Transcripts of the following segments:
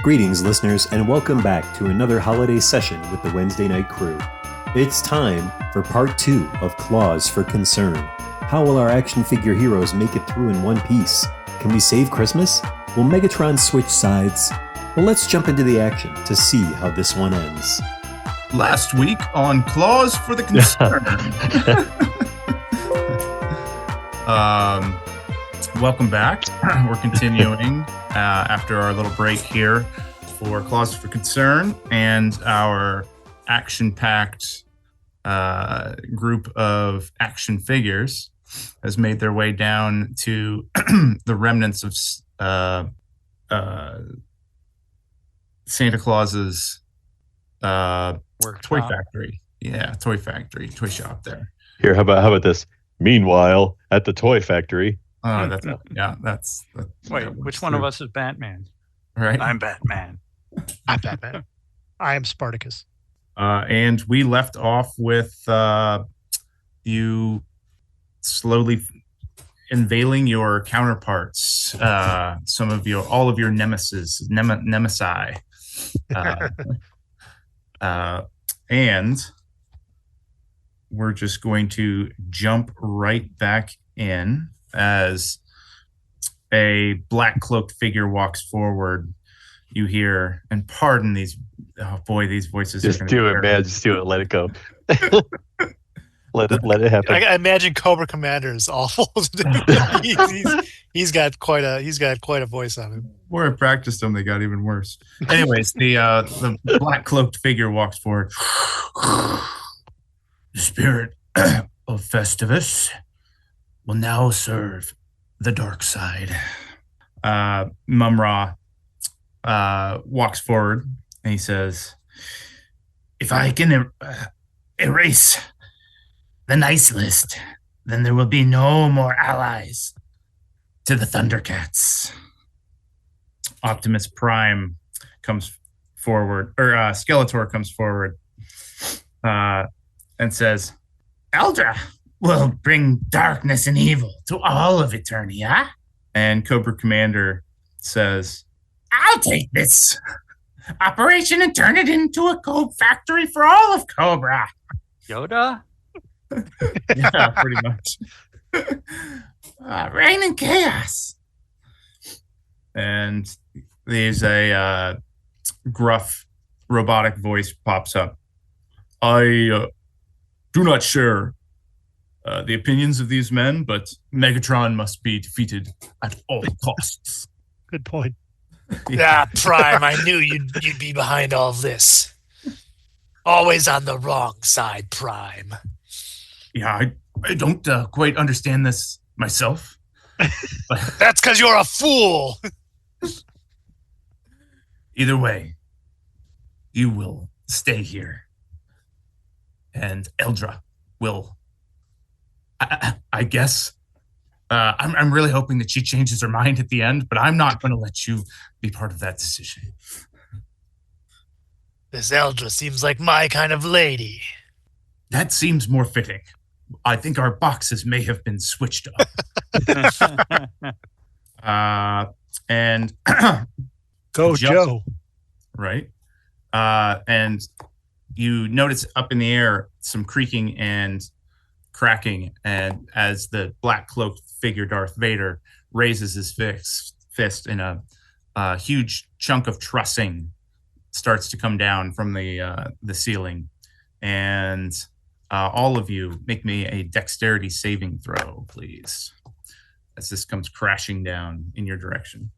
Greetings, listeners, and welcome back to another holiday session with the Wednesday Night Crew. It's time for part 2 of Claus for Concern. How will our action figure heroes make it through in one piece? Can we save Christmas? Will Megatron switch sides? Well, let's jump into the action to see how this one ends. Last week on Claus for the Concern. Welcome back. We're continuing after our little break here for Claus for Concern, and our action-packed group of action figures has made their way down to the remnants of Santa Claus's toy factory. Yeah, toy factory, toy shop there. Here, how about this? Meanwhile, at the toy factory. That's Wait, which one of us is Batman? Right. I'm Batman. I'm Batman. I am Spartacus. And we left off with you slowly unveiling your counterparts, all of your nemesi. And we're just going to jump right back in as a black cloaked figure walks forward. You hear, and pardon these, oh boy, these voices. Just do it, man. Just do it. Let it go. Let it happen. I imagine Cobra Commander is awful. he's got quite a voice on him. Where I practiced them, they got even worse. Anyways, the black cloaked figure walks forward. The spirit of Festivus will now serve the dark side. Mum-Ra walks forward and he says, if I can erase the nice list, then there will be no more allies to the Thundercats. Optimus Prime comes forward, or Skeletor comes forward and says, Eldra will bring darkness and evil to all of Eternia. And Cobra Commander says, I'll take this operation and turn it into a code factory for all of Cobra. Yoda? Yeah, pretty much. Reign and chaos. And there's a gruff robotic voice pops up. I do not share the opinions of these men, but Megatron must be defeated at all costs. Good point. Ah, Prime, I knew you'd be behind all this. Always on the wrong side, Prime. Yeah, I don't quite understand this myself. That's because you're a fool. Either way, you will stay here. And Eldra will, I guess, I'm really hoping that she changes her mind at the end, but I'm not going to let you be part of that decision. This Eldra seems like my kind of lady. That seems more fitting. I think our boxes may have been switched up. And Go Joe. Right. And you notice up in the air some creaking and cracking, and as the black cloaked figure Darth Vader raises his fist, and a huge chunk of trussing starts to come down from the ceiling, and all of you make me a dexterity saving throw, please, as this comes crashing down in your direction.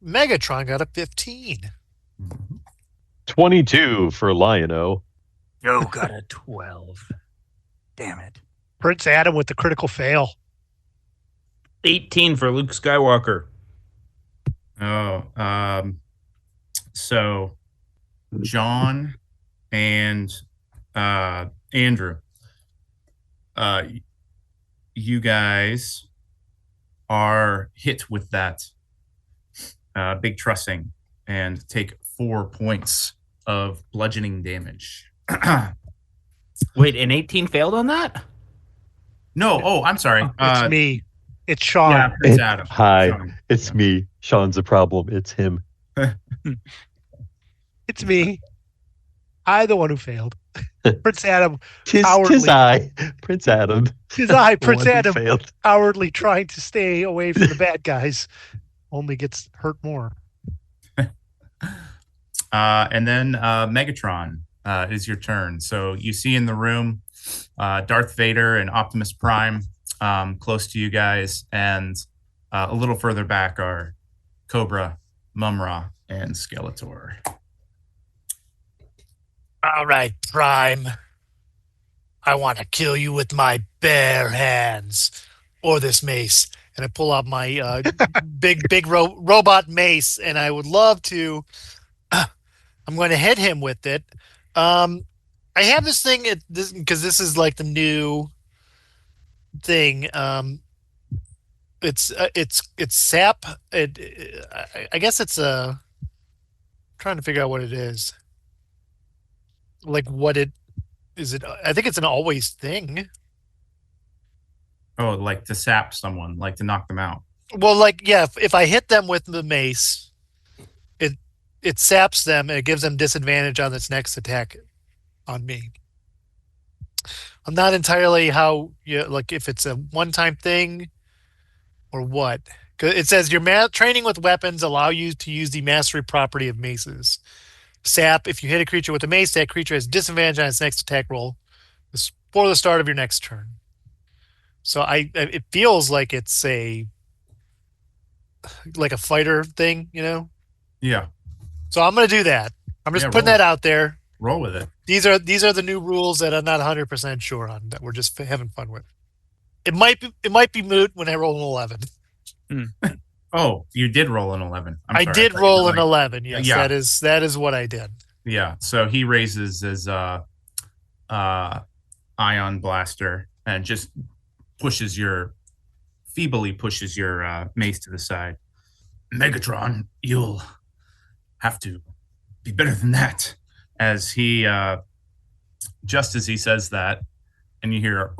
Megatron got a 15. 22 for Lion-O. Joe got a 12. Damn it. Prince Adam with the critical fail. 18 for Luke Skywalker. So John and Andrew, you guys are hit with that big trussing and take 4 points of bludgeoning damage. Wait, an 18 failed on that? No, I'm sorry. It's me. It's Sean. Yeah, Prince Adam. Hi, Sean. it's me. Sean's a problem. It's him. It's me. I, the one who failed. Prince Adam, Tis cowardly. I, Prince Adam. Tis I, the Prince one who Adam, failed. cowardly trying to stay away from the bad guys, only gets hurt more. And then Megatron, it is your turn. So you see in the room Darth Vader and Optimus Prime close to you guys, and a little further back are Cobra, Mumra, and Skeletor. All right, Prime. I want to kill you with my bare hands, or this mace. And I pull out my big robot mace, and I would love to. I'm going to hit him with it. I have this thing because this is like the new thing. It's sap. I guess it's trying to figure out what it is. Like what it is it? I think it's an always thing. Oh, like to sap someone, like to knock them out. Well, like yeah, if I hit them with the mace, it saps them and it gives them disadvantage on its next attack on me. I'm not entirely how like if it's a one-time thing or what. 'Cause it says your training with weapons allow you to use the mastery property of maces. Sap, if you hit a creature with a mace, that creature has disadvantage on its next attack roll for the start of your next turn. So it feels like it's like a fighter thing, Yeah, So I'm going to do that. I'm just putting roll. that out there. Roll with it. These are the new rules that I'm not 100% sure on that we're just having fun with. It might be moot when I roll an 11. Oh, you did roll an 11. I sorry, did thought you roll were an like- 11. Yes, Yeah. that is what I did. Yeah, so he raises his ion blaster and just feebly pushes your mace to the side. Megatron, you'll have to be better than that. As he, just as he says that, and you hear,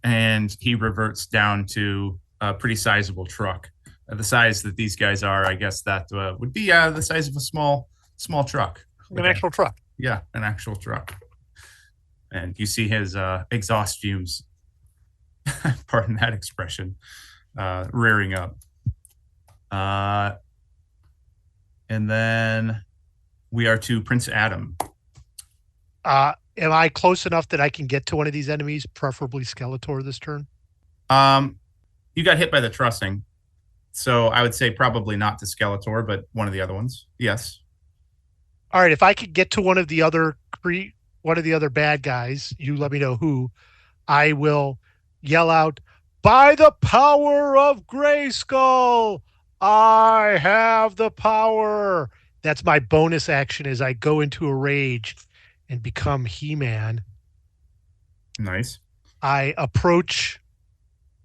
and he reverts down to a pretty sizable truck. The size that these guys are, I guess that would be the size of a small truck. An actual truck. Yeah, an actual truck. And you see his exhaust fumes, pardon that expression, rearing up. And then we are to Prince Adam. Am I close enough that I can get to one of these enemies, preferably Skeletor, this turn? You got hit by the trussing. So I would say probably not to Skeletor, but one of the other ones. Yes. All right, if I could get to one of the other bad guys, you let me know who. I will yell out, "By the power of Grayskull, I have the power." That's my bonus action as I go into a rage and become He-Man. Nice. I approach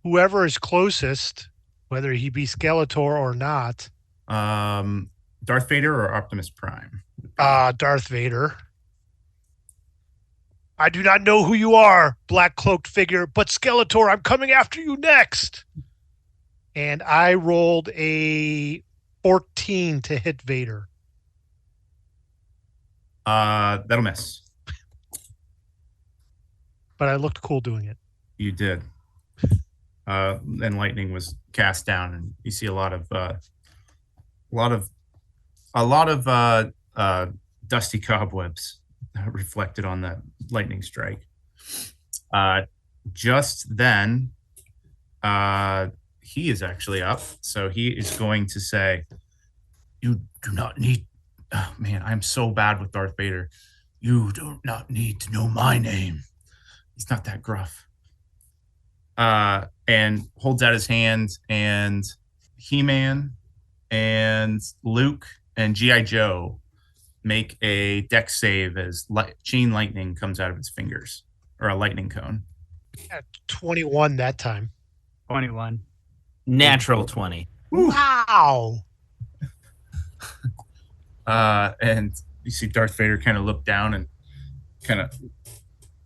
whoever is closest, whether he be Skeletor or not. Darth Vader or Optimus Prime? Darth Vader. "I do not know who you are, black cloaked figure, but Skeletor, I'm coming after you next." And I rolled a 14 to hit Vader. That'll miss. But I looked cool doing it. You did. And lightning was cast down, and you see a lot of dusty cobwebs reflected on that lightning strike. Just then, he is actually up, so he is going to say, "You do not need." Oh, man, I'm so bad with Darth Vader. "You do not need to know my name." He's not that gruff. And holds out his hand, and He-Man and Luke and G.I. Joe make a dex save as chain lightning comes out of its fingers, or a lightning cone. 21 that time. 21. Natural 20. Wow. And you see Darth Vader kind of look down and kind of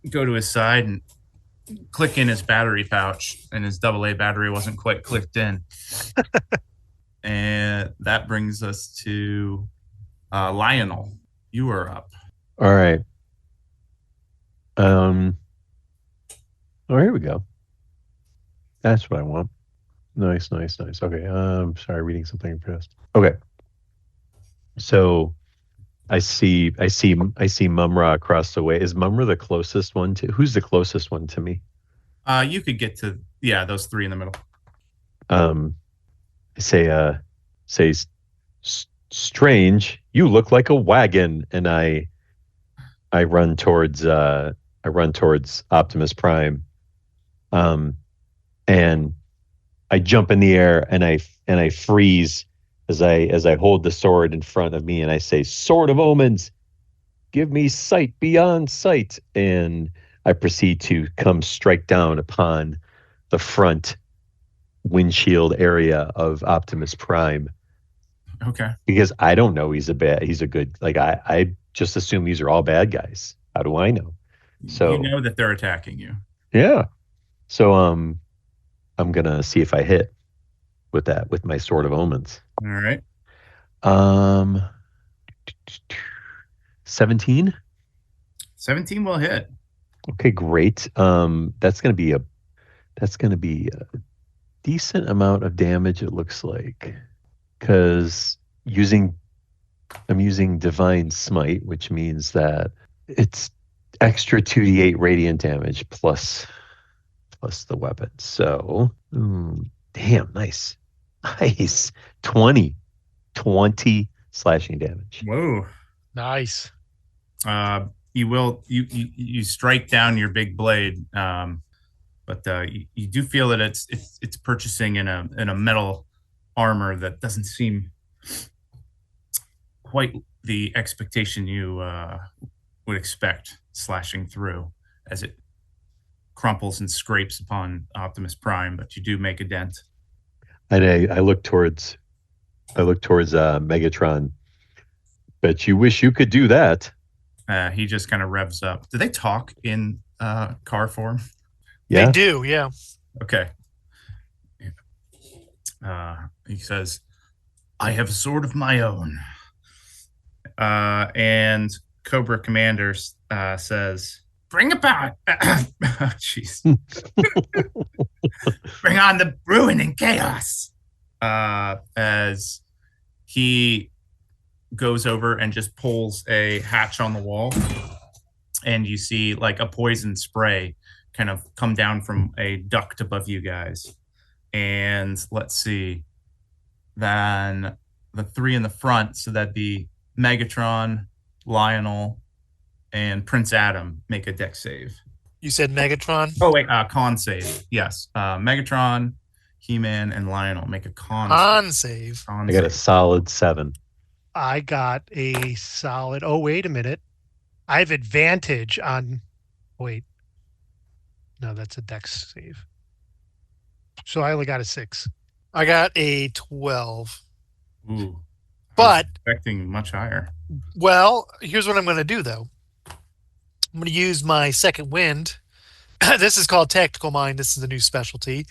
go to his side and click in his battery pouch, and his AA battery wasn't quite clicked in. And that brings us to Lionel. You are up. All right. Oh, here we go. That's what I want. Nice. Okay. Sorry, reading something fast. Okay. So I see Mumra across the way. Is Mumra the closest one to? Who's the closest one to me? You could get to those three in the middle. I say, strange. You look like a wagon, and I run towards Optimus Prime, and I jump in the air and I freeze as I hold the sword in front of me and I say, "Sword of Omens, give me sight beyond sight," and I proceed to come strike down upon the front windshield area of Optimus Prime Okay. because I don't know he's a good, like I just assume these are all bad guys. How do I know? So you know that they're attacking you. yeah. So I'm gonna see if I hit with my Sword of Omens. All right. 17. 17 will hit. Okay, great. That's gonna be a decent amount of damage, it looks like, because I'm using Divine Smite, which means that it's extra 2d8 radiant damage plus the weapon. So, damn, nice. 20 slashing damage. Whoa. Nice. You strike down your big blade, but you do feel that it's purchasing in a metal armor that doesn't seem quite the expectation you would expect, slashing through as it crumples and scrapes upon Optimus Prime, but you do make a dent. And I look towards Megatron. Bet you wish you could do that. He just kind of revs up. Do they talk in car form? Yeah. They do, yeah. Okay. He says, "I have a sword of my own." And Cobra Commander says, "Bring about." Jeez. "Bring on the ruin and chaos." As he goes over and just pulls a hatch on the wall, and you see like a poison spray kind of come down from a duct above you guys. And let's see, then the three in the front, so that'd be Megatron, Lionel, and Prince Adam, make a dex save. You said Megatron? Oh wait, con save. Yes, Megatron, He-Man, and Lionel make a con save. I got a solid 7. I got a solid. Oh, wait a minute. I have advantage on. Wait. No, that's a dex save. So I only got a 6. I got a 12. Ooh. But expecting much higher. Well, here's what I'm going to do, though. I'm going to use my second wind. This is called Tactical Mind. This is the new specialty.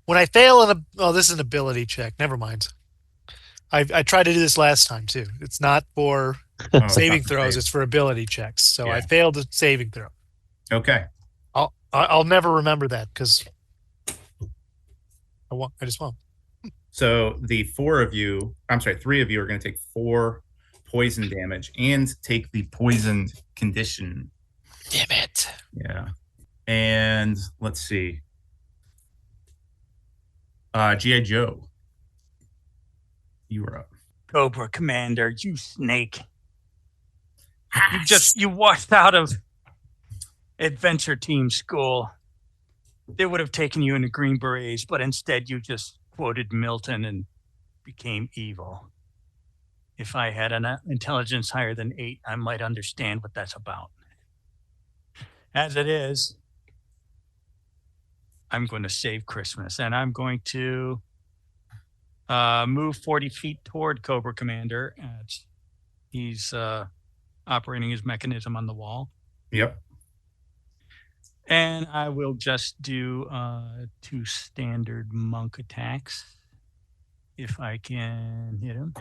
When I fail this is an ability check. Never mind. I tried to do this last time, too. It's not for saving throws. It's for ability checks. So yeah. I failed a saving throw. Okay. I'll never remember that because I just won't. So the three of you are going to take 4 poison damage and take the poisoned condition. Damn it. Yeah. And let's see. G.I. Joe, you were up. Cobra Commander, you snake. You walked out of Adventure Team School. They would have taken you into Green Berets, but instead you just quoted Milton and became evil. If I had an intelligence higher than 8, I might understand what that's about. As it is, I'm going to save Christmas, and I'm going to move 40 feet toward Cobra Commander as he's operating his mechanism on the wall. Yep. And I will just do 2 standard monk attacks if I can hit him.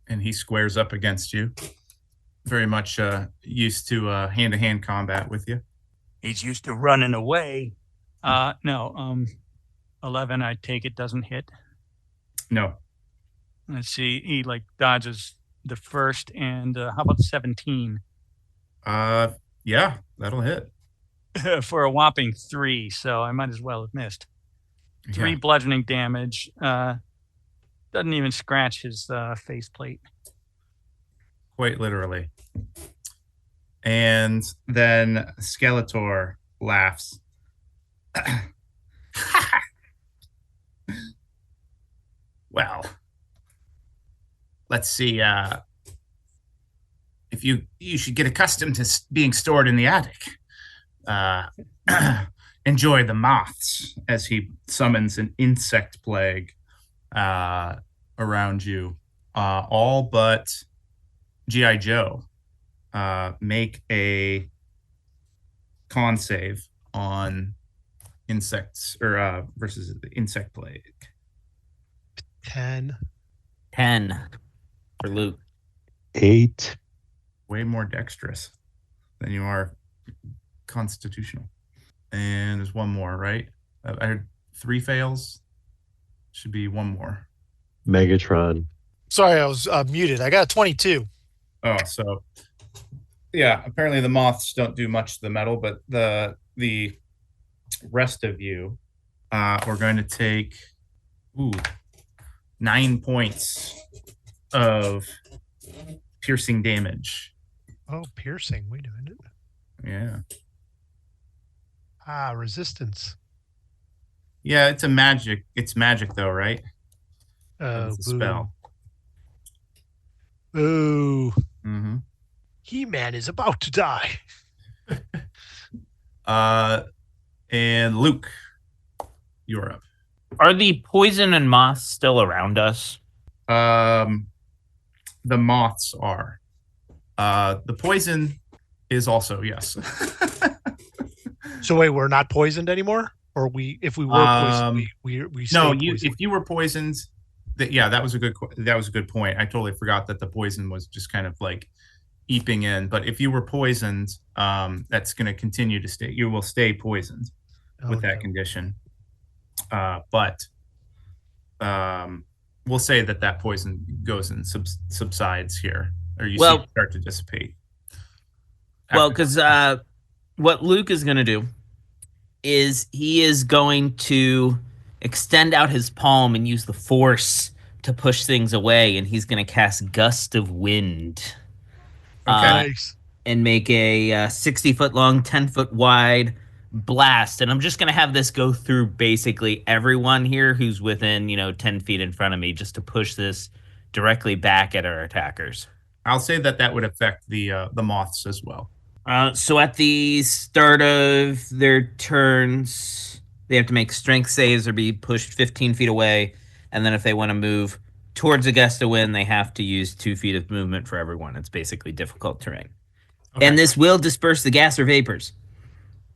And he squares up against you. very much used to hand-to-hand combat with you. He's used to running away. No, 11, I take it, doesn't hit. No. Let's see. He like dodges the first, and how about 17? Yeah, that'll hit. For a whopping 3, so I might as well have missed. 3 Yeah. bludgeoning damage. Doesn't even scratch his faceplate. Quite literally. And then Skeletor laughs. Well, let's see. If you should get accustomed to being stored in the attic. Enjoy the moths as he summons an insect plague around you. All but G.I. Joe. Make a con save on insects or versus the insect plague. 10. 10 for Luke. 8. Way more dexterous than you are constitutional. And there's one more, right? I heard 3 fails. Should be one more. Megatron. Sorry, I was muted. I got a 22. Oh, so yeah. Apparently, the moths don't do much to the metal, but the rest of you are going to take 9 points of piercing damage. Oh, piercing. Wait a minute. Yeah. Resistance. Yeah, it's magic though, right? Oh, It's a spell. Ooh. Mm-hmm. He-Man is about to die. And Luke, you're up. Are the poison and moths still around us? The moths are. The poison is also, yes. So wait, we're not poisoned anymore? Or if we were poisoned, we stay no, poisoned? if you were poisoned, that was a good point. I totally forgot that the poison was just kind of like eeping in. But if you were poisoned, that's going to continue to stay. You will stay poisoned with that condition. But we'll say that poison goes and subsides here, or you see it start to dissipate. Well, because what Luke is going to do is he is going to extend out his palm and use the force to push things away, and he's going to cast Gust of Wind. Nice. And make a 60-foot long, 10-foot wide blast. And I'm just going to have this go through basically everyone here who's within, 10 feet in front of me, just to push this directly back at our attackers. I'll say that would affect the moths as well. So at the start of their turns, they have to make strength saves or be pushed 15 feet away. And then if they want to move towards a gust of wind, they have to use 2 feet of movement for everyone. It's basically difficult terrain. Okay. And this will disperse the gas or vapors.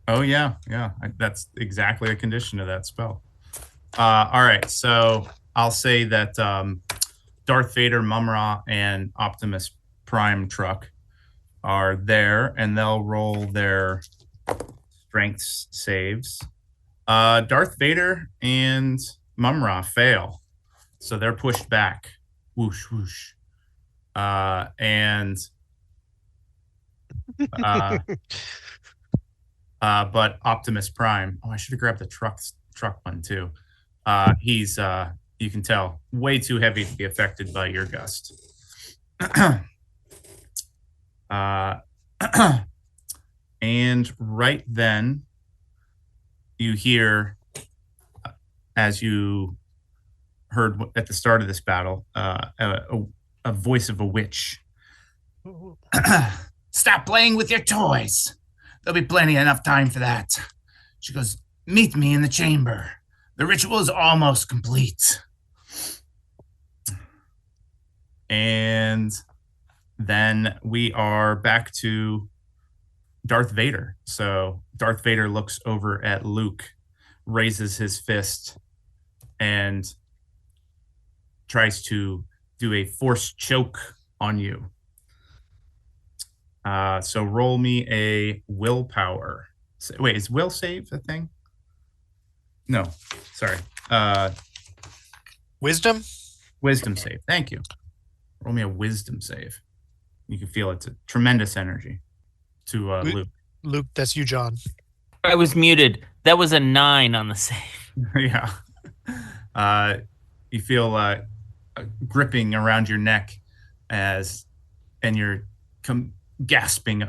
Oh, yeah. Yeah. That's exactly a condition of that spell. All right. So I'll say that Darth Vader, Mum-Ra, and Optimus Prime truck are there, and they'll roll their strength saves. Darth Vader and Mum-Ra fail, so they're pushed back. Whoosh, whoosh. But Optimus Prime, I should have grabbed the truck one too. He's you can tell, way too heavy to be affected by your gust. And right then, you hear, as you heard at the start of this battle, a voice of a witch. Stop playing with your toys. There'll be plenty enough time for that. She goes, meet me in the chamber. The ritual is almost complete. And then we are back to Darth Vader. So Darth Vader looks over at Luke, raises his fist, and tries to do a force choke on you. So roll me a willpower. Wait, is will save a thing? No, sorry. Wisdom? Wisdom save. Thank you. Roll me a wisdom save. You can feel it's a tremendous energy to Luke. Luke, that's you, John. I was muted. That was a 9 on the save. Yeah. You feel gripping around your neck and you're gasping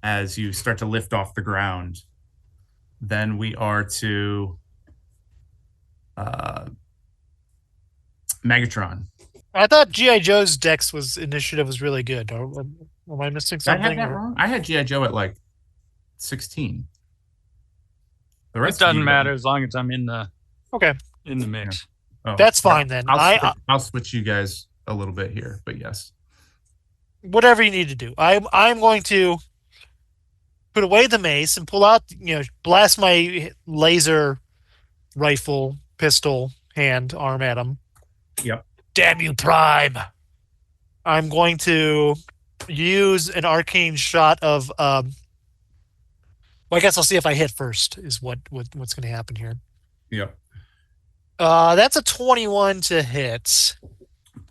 as you start to lift off the ground. Then we are to Megatron. I thought G.I. Joe's initiative was really good. Am I missing Did I something? have that wrong? I had G.I. Joe at like 16. The It rest of doesn't you- matter as long as I'm in the Okay. mix. Oh, That's fine then. I'll switch you guys a little bit here, but yes. Whatever you need to do. I'm going to put away the mace and pull out, blast my laser rifle, pistol, arm at him. Yep. Damn you, Prime. I'm going to use an arcane shot of well, I guess I'll see if I hit first is what's going to happen here. Yep. That's a 21 to hit.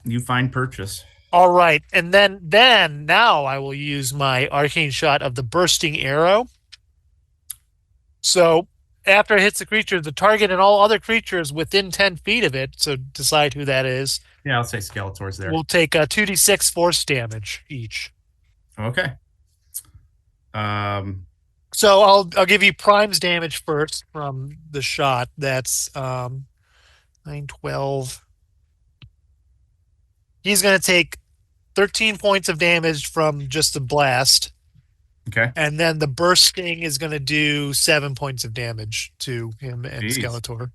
You find purchase. All right, and then now I will use my arcane shot of the bursting arrow. So after it hits the creature, the target and all other creatures within 10 feet of it, so decide who that is, Yeah, I'll say Skeletor's there. will take 2d6 force damage each. Okay. So I'll give you Prime's damage first from the shot. That's 9, 12. He's going to take 13 points of damage from just the blast. Okay. And then the bursting is going to do 7 points of damage to him and Jeez. Skeletor.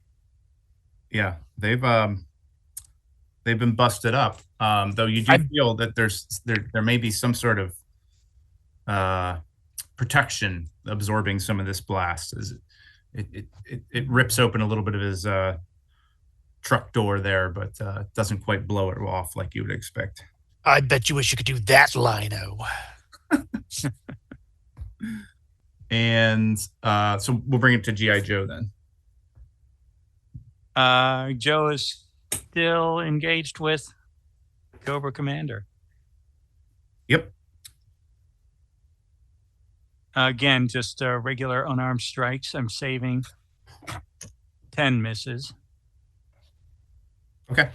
Yeah, they've been busted up. Though you do feel that there may be some sort of protection absorbing some of this blast as it rips open a little bit of his truck door there, but doesn't quite blow it off like you would expect. I bet you wish you could do that, Lino. And so we'll bring it to G.I. Joe then. Joe is still engaged with Cobra Commander. Yep. Again, just regular unarmed strikes. I'm saving 10 misses. Okay.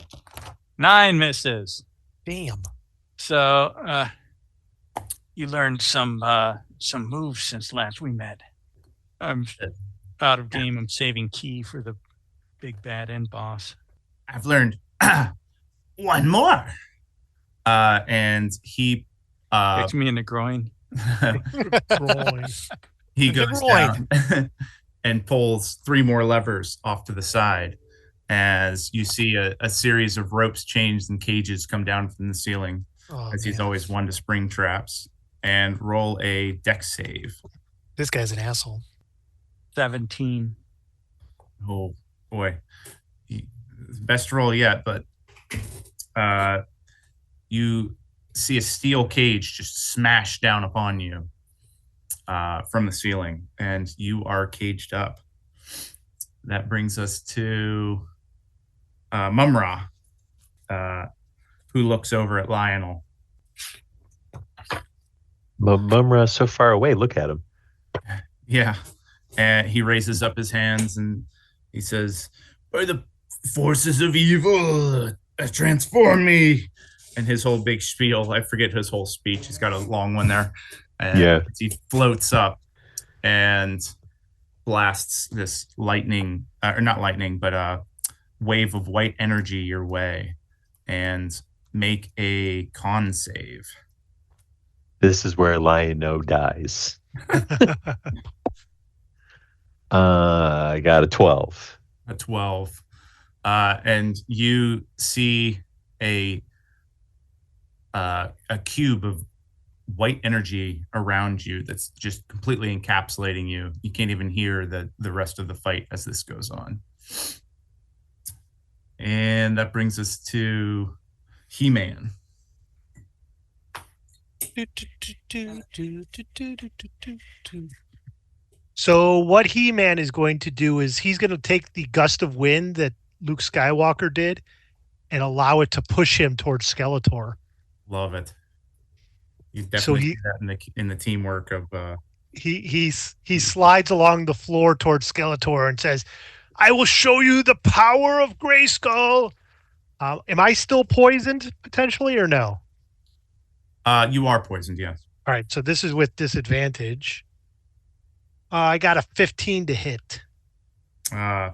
9 misses. Damn. So you learned some moves since last we met. I'm out of game. I'm saving key for the big bad end boss. I've learned one more. And he Kicks me in the groin. he The goes groin. down and pulls 3 more levers off to the side as you see a series of ropes, chains, and cages come down from the ceiling, as he's always one to spring traps. And roll a dex save. This guy's an asshole. 17. Oh boy, best roll yet. But you see a steel cage just smash down upon you from the ceiling, and you are caged up. That brings us to Mumra, who looks over at Lionel. Mumra so far away. Look at him. Yeah. And he raises up his hands and he says, "By the forces of evil, transform me." And his whole big spiel, I forget his whole speech. He's got a long one there. And Yeah. he floats up and blasts this lightning, or not lightning, but a wave of white energy your way. And make a con save. This is where Lionel dies. I got a 12. A 12. And you see a cube of white energy around you that's just completely encapsulating you. You can't even hear the rest of the fight as this goes on. And that brings us to He-Man. So what He-Man is going to do is he's going to take the gust of wind that Luke Skywalker did and allow it to push him towards Skeletor. Love it. You So definitely he- see that in the teamwork of He slides along the floor towards Skeletor and says, "I will show you the power of Grayskull." Am I still poisoned potentially or no? you are poisoned, yes. All right, so this is with disadvantage. I got a 15 to hit.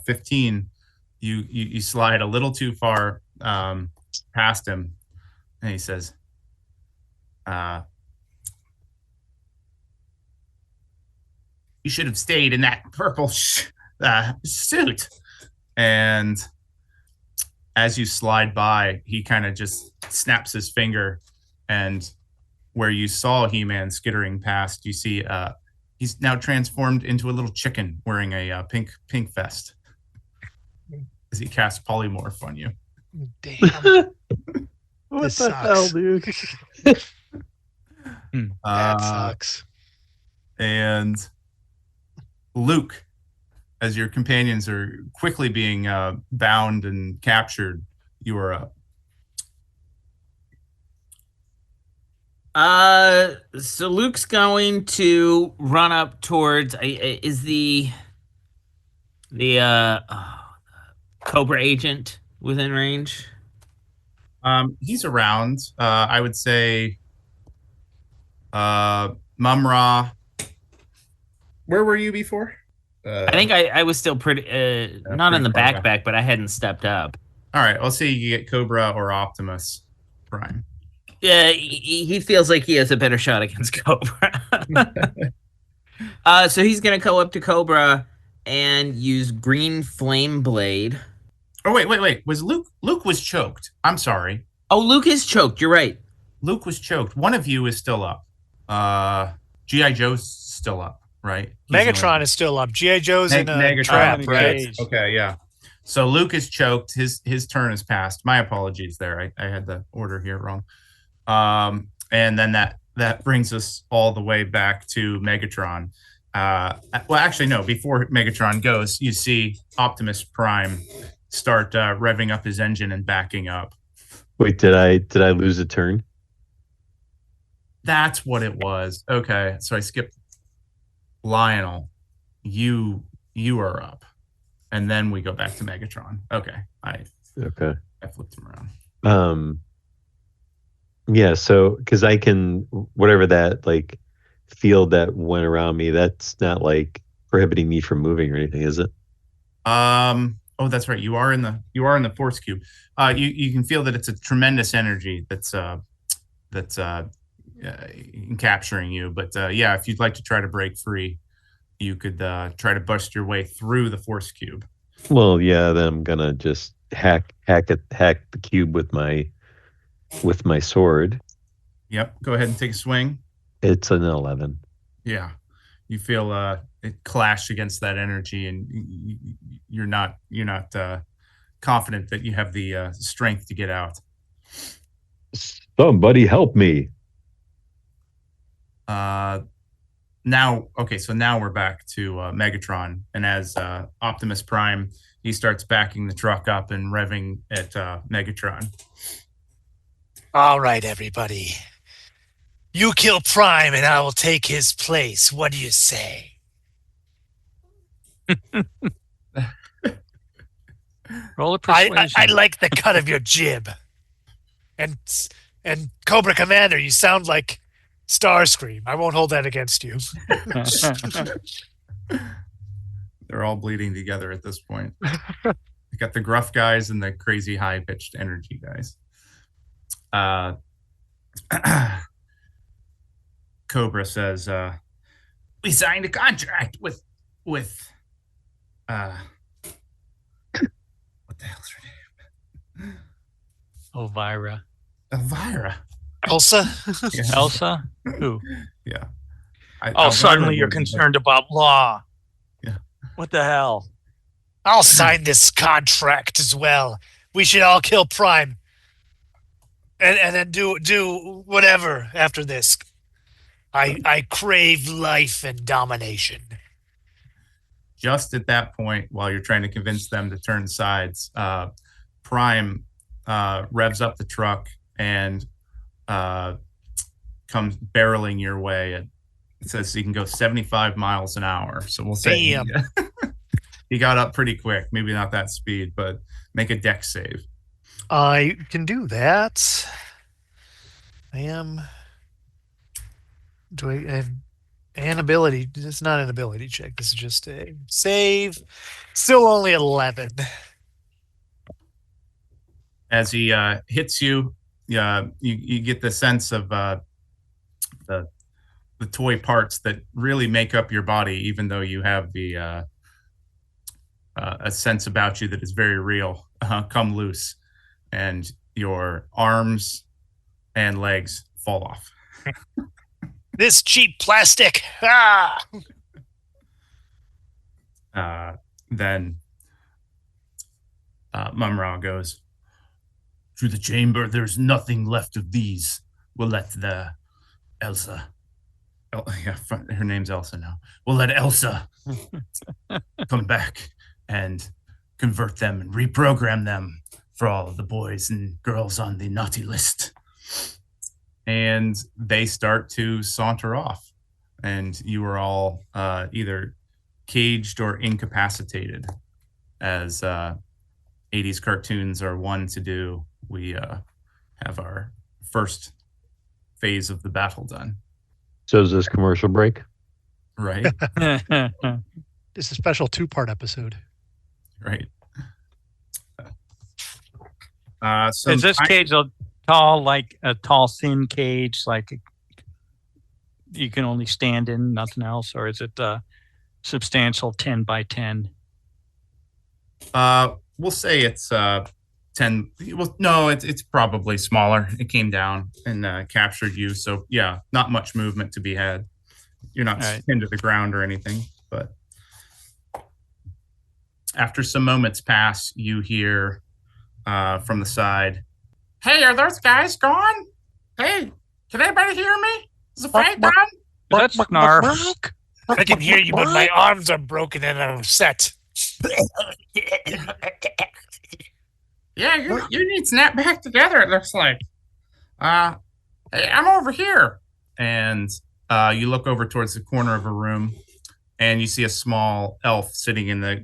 15. You slide a little too far past him, and he says, "You should have stayed in that purple suit." And as you slide by, he kind of just snaps his finger, and where you saw He-Man skittering past, you see he's now transformed into a little chicken wearing a pink vest as he casts polymorph on you. Damn, What This the hell, sucks. dude? that sucks. And Luke, as your companions are quickly being bound and captured, you are up. So Luke's going to run up towards. Is the Cobra agent within range? He's around. I would say, Mumra. Where were you before? I think I was still pretty not in the pretty far backpack, but I hadn't stepped up. All right, I'll say you get Cobra or Optimus Prime. Yeah, he feels like he has a better shot against Cobra. So he's gonna go up to Cobra and use Green Flame Blade. Oh wait. Was Luke was choked? I'm sorry. Oh, Luke is choked. You're right. Luke was choked. One of you is still up. G.I. Joe's still up, right? Megatron is still up. G.I. Joe's in a Megatron. trap, in a right? cage. Okay, yeah. So Luke is choked. His turn is passed. My apologies there. I had the order here wrong. And then that brings us all the way back to Megatron. Well, actually, no. Before Megatron goes, you see Optimus Prime start revving up his engine and backing up. Wait, did I lose a turn? That's what it was. Okay, so I skipped Lionel. You are up, and then we go back to Megatron. Okay, I flipped him around. Yeah, so because I can whatever that like field that went around me, that's not like prohibiting me from moving or anything, is it? Oh, that's right. You are in the force cube. You can feel that it's a tremendous energy that's capturing you. But yeah, if you'd like to try to break free, you could try to bust your way through the force cube. Well, yeah, then I'm gonna just hack the cube with my sword. Yep. Go ahead and take a swing. It's an 11. Yeah. You feel it clash against that energy, and you're not confident that you have the strength to get out. Somebody help me. Now we're back to Megatron, and as Optimus Prime, he starts backing the truck up and revving at Megatron. All right, everybody. You kill Prime and I will take his place. What do you say? Roll a persuasion. I like the cut of your jib. And Cobra Commander, you sound like Starscream. I won't hold that against you. They're all bleeding together at this point. You got the gruff guys and the crazy high-pitched energy guys. Cobra says, "We signed a contract with what the hell's her name? Elvira. Elvira. Elsa? Yeah. Elsa? Who? Yeah. Oh, suddenly you're was- concerned about law. Yeah. What the hell? I'll sign this contract as well. We should all kill Prime. And then do whatever after this. I crave life and domination. Just at that point, while you're trying to convince them to turn sides, Prime revs up the truck and comes barreling your way. It says he can go 75 miles an hour. So we'll say Damn. he got up pretty quick. Maybe not that speed, but make a dex save. I can do that. I am. Do I have an ability? It's not an ability check. This is just a save. Still only 11. As he hits you, you get the sense of the toy parts that really make up your body, even though you have the a sense about you that is very real, come loose, and your arms and legs fall off. This cheap plastic. Ah! Then Mumra goes, "Through the chamber, there's nothing left of these. We'll let the Elsa, her name's Elsa now. We'll let Elsa come back and convert them and reprogram them for all the boys and girls on the naughty list." And they start to saunter off, and you are all either caged or incapacitated, as 80s cartoons are one to do. We have our first phase of the battle done. So is this commercial break? Right? This is a special 2-part episode. Right. So Is this cage tall, like a tall, thin cage, like you can only stand in, nothing else, or is it substantial 10 by 10? We'll say it's 10. Well, no, it's probably smaller. It came down and captured you. So yeah, not much movement to be had. You're not pinned to the ground or anything. But after some moments pass, you hear from the side, "Hey, are those guys gone? Hey, can anybody hear me? Is the fight done?" That's Snarf. I can hear you, but my arms are broken and I'm upset. Yeah, you need snap back together, it looks like. Hey, I'm over here. And you look over towards the corner of a room, and you see a small elf sitting in a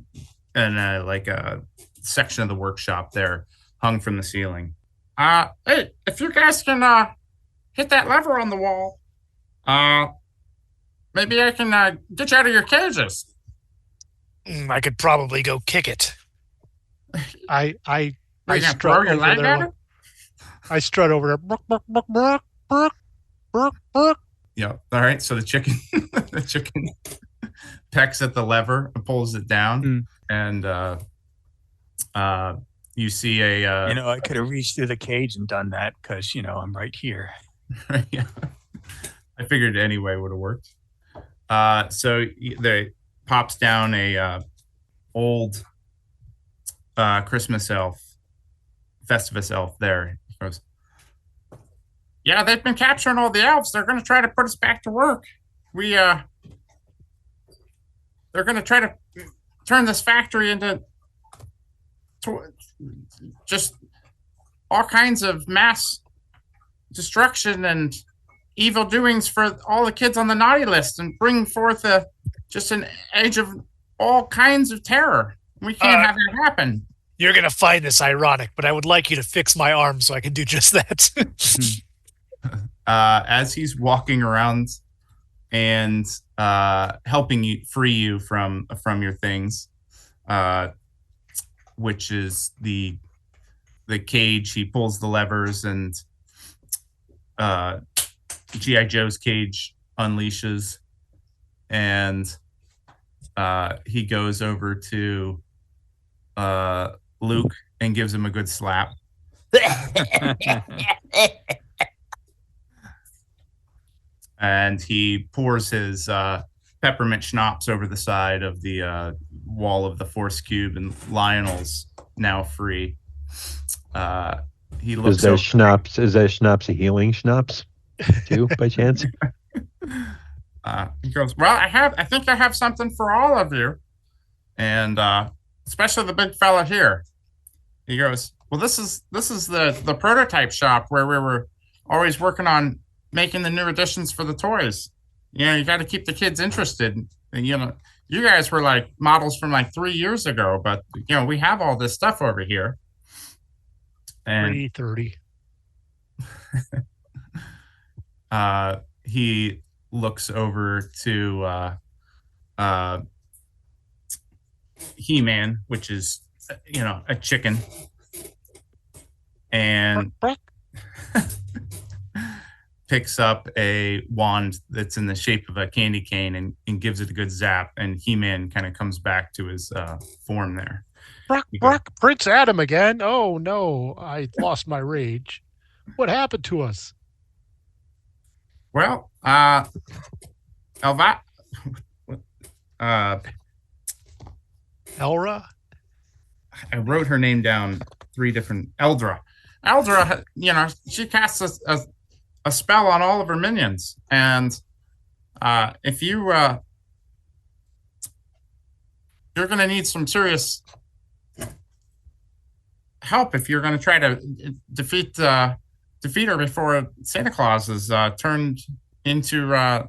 section of the workshop there, hung from the ceiling. Hey, if you guys can hit that lever on the wall, maybe I can get you out of your cages. I could probably go kick it. I Are you gonna throw strut your over leg there. at it? I strut over there. Brook, brook, brook, brook, brook, brook, brook. Yeah. All right. So the chicken, pecks at the lever, pulls it down, and you see a. I could have reached through the cage and done that because, I'm right here. Yeah. I figured any way would have worked. So they pops down a old Christmas elf, Festivus elf there. He goes, "Yeah, they've been capturing all the elves. They're going to try to put us back to work. They're going to try to turn this factory into just all kinds of mass destruction and evil doings for all the kids on the naughty list, and bring forth just an age of all kinds of terror. We can't have that happen." You're going to find this ironic, but I would like you to fix my arm so I can do just that. As he's walking around and helping you free you from your things, which is the cage, he pulls the levers, and G.I. Joe's cage unleashes, and he goes over to Luke and gives him a good slap. And he pours his peppermint schnapps over the side of the wall of the Force Cube, and Lionel's now free. He looks Is that schnapps a healing schnapps too, by chance? He goes, well, I think I have something for all of you, and especially the big fella here. He goes, well, this is the prototype shop where we were always working on making the new additions for the toys. You know, you got to keep the kids interested. And, you know, you guys were like models from like 3 years ago, but, you know, we have all this stuff over here. And 330. He looks over to He-Man, which is, you know, a chicken. And picks up a wand that's in the shape of a candy cane and gives it a good zap. And He-Man kind of comes back to his form there. Prince Adam again. Oh no, I lost my rage. What happened to us? Well, Elva, Elra? I wrote her name down 3 different. Eldra, you know, she casts a spell on all of her minions, and if you you're going to need some serious help if you're going to try to defeat her before Santa Claus is turned into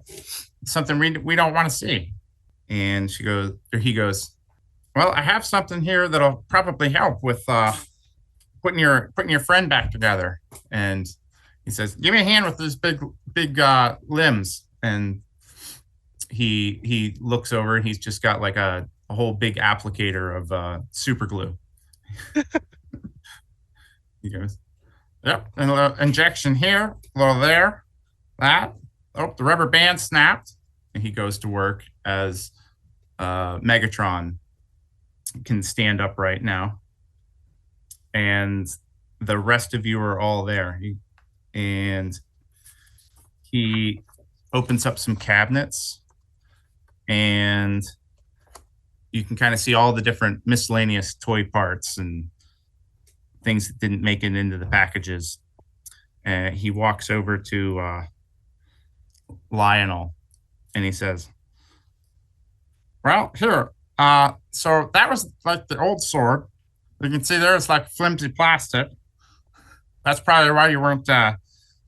something we don't want to see. And he goes, well, I have something here that'll probably help with putting your friend back together. And he says, give me a hand with these big limbs. And he looks over and he's just got like a whole big applicator of super glue. He goes, yep, and a little injection here, a little there, that. Oh, the rubber band snapped. And he goes to work as Megatron can stand up right now. And the rest of you are all there. And he opens up some cabinets, and you can kind of see all the different miscellaneous toy parts and things that didn't make it into the packages. And he walks over to Lionel, and he says, well, here, so that was like the old sword. You can see there's like flimsy plastic. That's probably why you weren't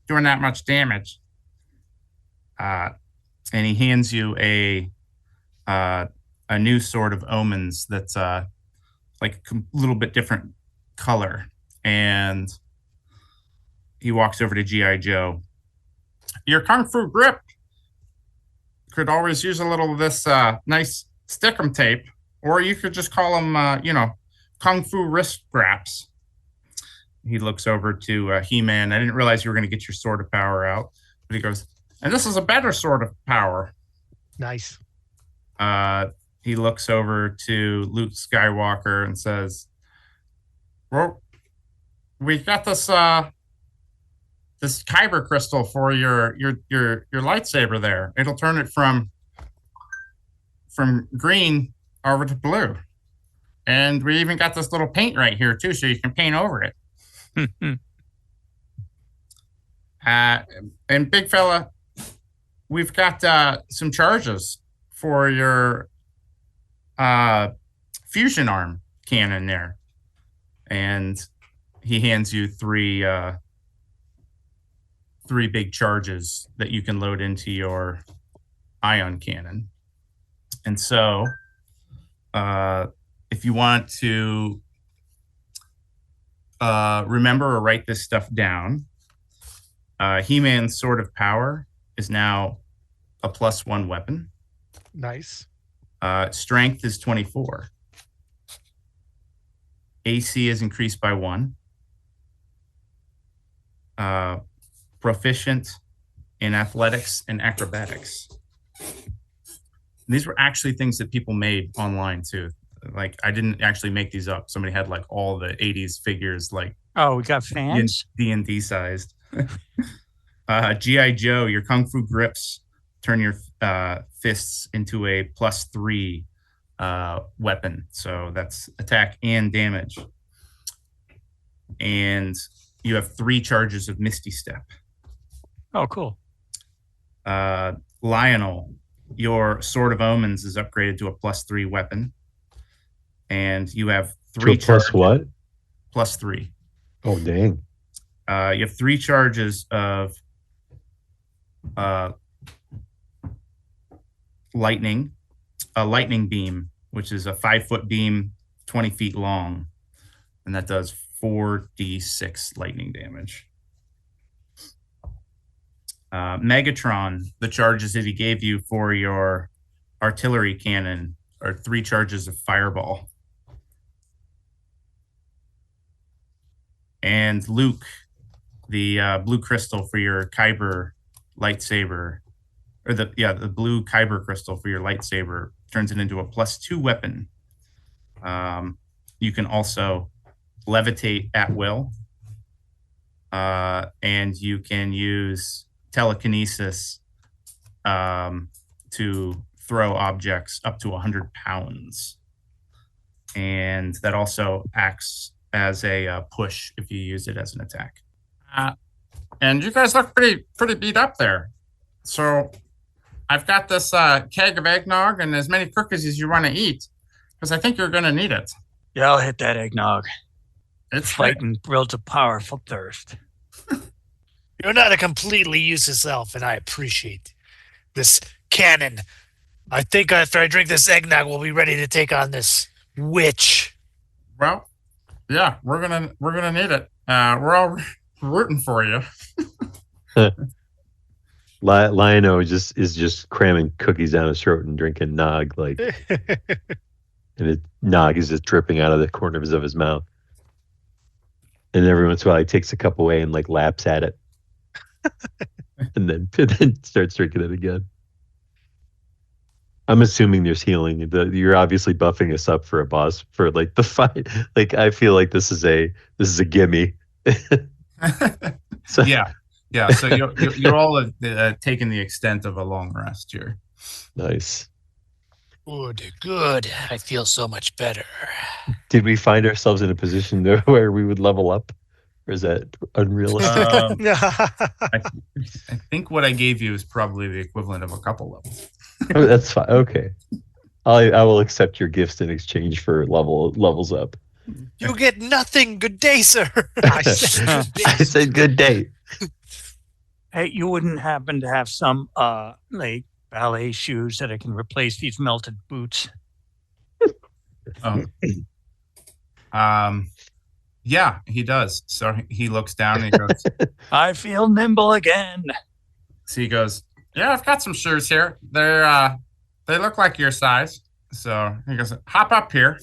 doing that much damage. And he hands you a new sword of omens that's like a little bit different color. And he walks over to G.I. Joe. Your Kung Fu grip could always use a little of this nice stickum tape, or you could just call them, you know, Kung Fu wrist straps. He looks over to He-Man. I didn't realize you were going to get your sword of power out. But he goes, and this is a better sword of power. Nice. He looks over to Luke Skywalker and says, well, we got this this kyber crystal for your lightsaber there. It'll turn it from green over to blue. And we even got this little paint right here too, so you can paint over it. And big fella, we've got some charges for your fusion arm cannon there. And he hands you three big charges that you can load into your ion cannon. And so if you want to remember or write this stuff down, He-Man's Sword of Power is now a +1 weapon. Nice. Strength is 24. AC is increased by 1. Proficient in athletics and acrobatics. These were actually things that people made online too. Like, I didn't actually make these up. Somebody had like all the 80s figures, like, oh, we got fans? D&D sized. G.I. Joe, your Kung Fu grips turn your fists into a +3 weapon. So that's attack and damage. And you have 3 charges of Misty Step. Oh, cool. Lionel, Your Sword of Omens is upgraded to a +3 weapon, and you have To 3 a plus charges. what? +3. Oh, dang. You have 3 charges of lightning, a lightning beam, which is a 5-foot beam, 20 feet long, and that does 4d6 lightning damage. Megatron, the charges that he gave you for your artillery cannon are 3 charges of fireball. And Luke, the blue crystal for your Kyber lightsaber, or the blue Kyber crystal for your lightsaber turns it into a +2 weapon. You can also levitate at will, and you can use telekinesis to throw objects up to 100 pounds, and that also acts as a push if you use it as an attack. And you guys look pretty beat up there. So I've got this keg of eggnog and as many cookies as you want to eat, because I think you're going to need it. Yeah, I'll hit that eggnog. It's Fighting builds a powerful thirst. You're not a completely useless elf, and I appreciate this cannon. I think after I drink this eggnog, we'll be ready to take on this witch. Well, yeah, we're gonna need it. We're all rooting for you. Lionel is just cramming cookies down his throat and drinking nog, like, and nog is just dripping out of the corners of his mouth. And every once in a while, he takes a cup away and like laps at it, and then starts drinking it again. I'm assuming there's healing. You're obviously buffing us up for a boss for like the fight. Like I feel like this is a gimme. So, Yeah. So you're all taking the extent of a long rest here. Nice. Good. I feel so much better. Did we find ourselves in a position where we would level up, or is that unrealistic? I think what I gave you is probably the equivalent of a couple levels. Oh, that's fine. Okay, I will accept your gifts in exchange for levels up. You get nothing. Good day, sir. I said good day. Hey, you wouldn't happen to have some like ballet shoes that I can replace these melted boots? Yeah, he does. So he looks down and he goes, I feel nimble again. So he goes, yeah, I've got some shoes here. They look like your size. So he goes, hop up here.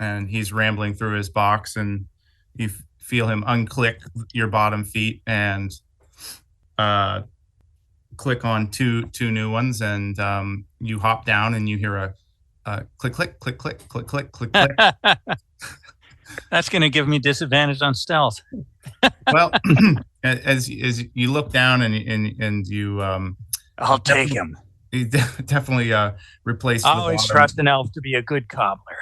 And he's rambling through his box, and you feel him unclick your bottom feet and click on two new ones, and you hop down and you hear a click, click, click, click, click, click, click, click. That's going to give me disadvantage on stealth. Well, as you look down and you I'll take him. You definitely replace. I always trust an elf to be a good cobbler.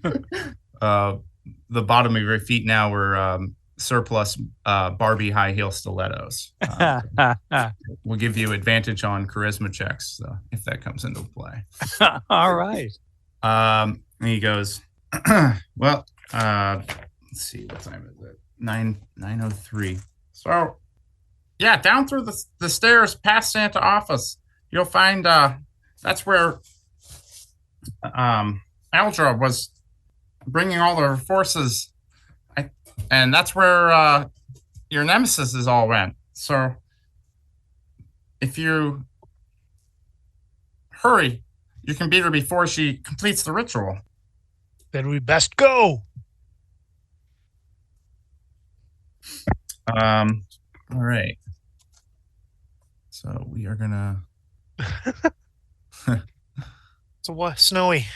The bottom of your feet now were surplus Barbie high heel stilettos. We'll give you advantage on charisma checks if that comes into play. All right. And he goes, well, let's see, what time is it? 9:03. So, yeah, down through the stairs past Santa office, you'll find that's where Aldra was bringing all her forces, and that's where your nemesis is all went. So if you hurry, you can beat her before she completes the ritual. Then we best go. All right. So we are gonna. So what? Snowy.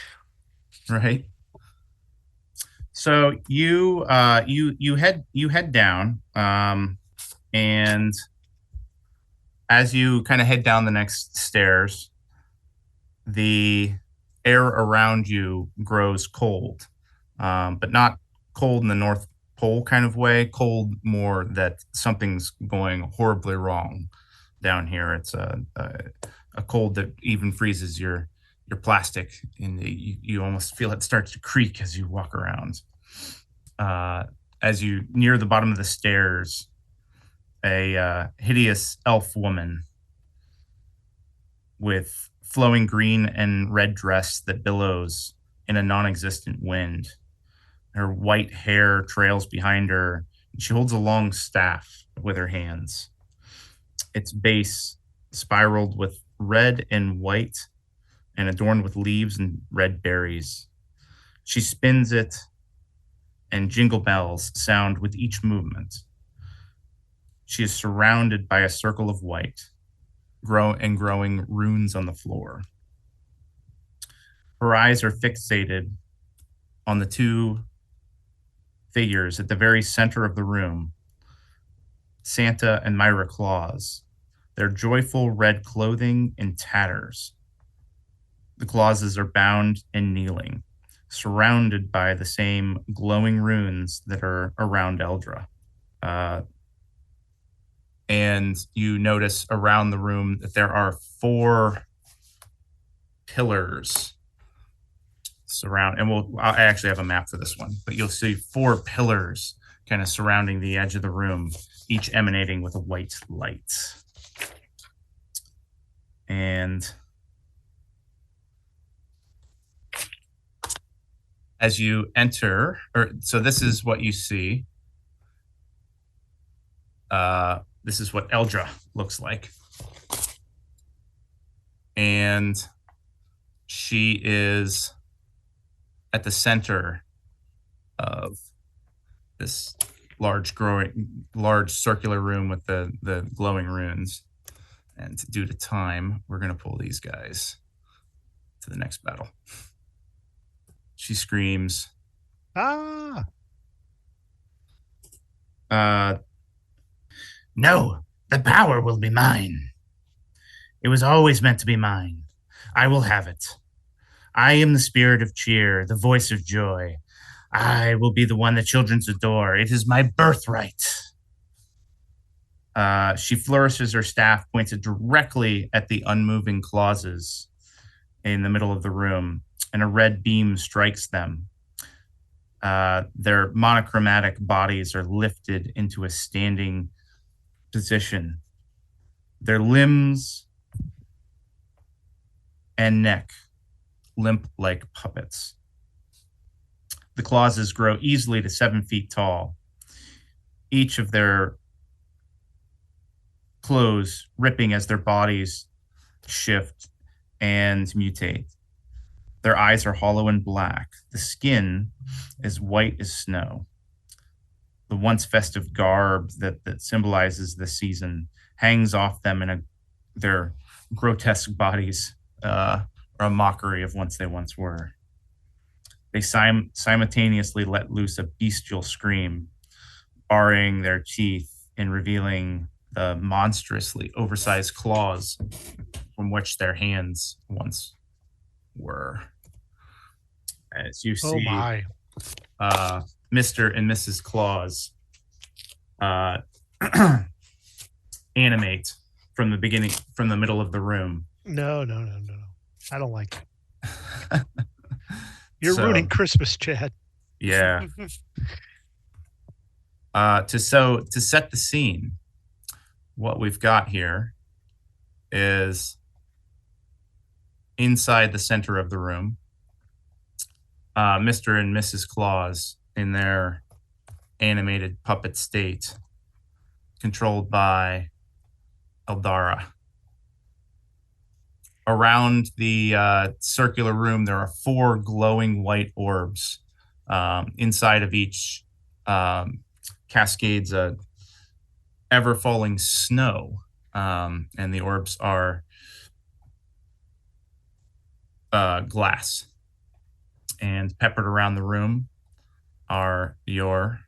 Right. So you head down, and as you kind of head down the next stairs, the air around you grows cold, but not cold in the North Pole kind of way. Cold more that something's going horribly wrong down here. It's a a cold that even freezes your plastic, and you almost feel it start to creak as you walk around. As you near the bottom of the stairs, a hideous elf woman with flowing green and red dress that billows in a non-existent wind. Her white hair trails behind her. She holds a long staff with her hands. Its base spiraled with red and white and adorned with leaves and red berries. She spins it, and jingle bells sound with each movement. She is surrounded by a circle of white, growing runes on the floor. Her eyes are fixated on the two figures at the very center of the room, Santa and Myra Claus, their joyful red clothing in tatters. The Clauses are bound and kneeling, surrounded by the same glowing runes that are around Eldra. And you notice around the room that there are 4 pillars surround, and I actually have a map for this one, but you'll see 4 pillars kind of surrounding the edge of the room, each emanating with a white light. And as you enter, so this is what you see. This is what Eldra looks like. And she is at the center of this large circular room with the glowing runes. And due to time, we're going to pull these guys to the next battle. She screams, Ah! No, the power will be mine. It was always meant to be mine. I will have it. I am the spirit of cheer, the voice of joy. I will be the one that children adore. It is my birthright. She flourishes her staff, points it directly at the unmoving Clauses in the middle of the room, and a red beam strikes them. Their monochromatic bodies are lifted into a standing position. Their limbs and neck limp like puppets. The Clauses grow easily to 7 feet tall. Each of their clothes ripping as their bodies shift and mutate. Their eyes are hollow and black. The skin is white as snow. The once festive garb that symbolizes the season hangs off them their grotesque bodies are a mockery of what they once were. They simultaneously let loose a bestial scream, baring their teeth and revealing the monstrously oversized claws from which their hands once were. As you see, Mr. and Mrs. Claus animate from the beginning, from the middle of the room. No. I don't like it. You're ruining Christmas, Chad. Yeah. To set the scene, what we've got here is inside the center of the room, Mr. and Mrs. Claus in their animated puppet state, controlled by Eldara. Around the circular room, there are 4 glowing white orbs. Inside of each cascades ever-falling snow, and the orbs are glass. And peppered around the room are your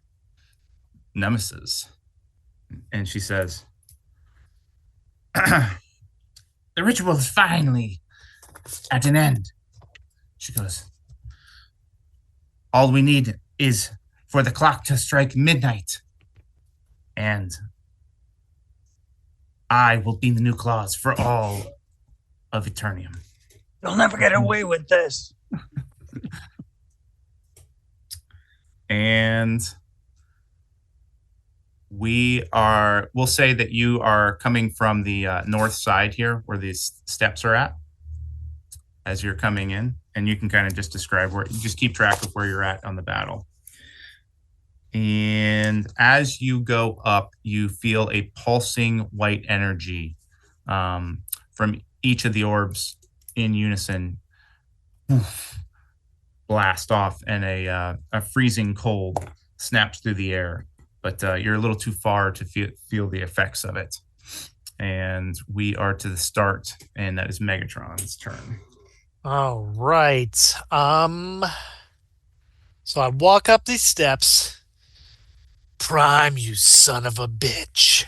nemesis. And she says, the ritual is finally at an end. She goes, all we need is for the clock to strike midnight, and I will be the new Claus for all of Eternium. You'll never get away with this. And we'll say that you are coming from the north side here where these steps are at as you're coming in, and you can kind of just describe you just keep track of where you're at on the battle. And as you go up, you feel a pulsing white energy from each of the orbs in unison blast off, and a freezing cold snaps through the air. But you're a little too far to feel the effects of it. And we are to the start, and that is Megatron's turn. All right. So I walk up these steps. Prime, you son of a bitch.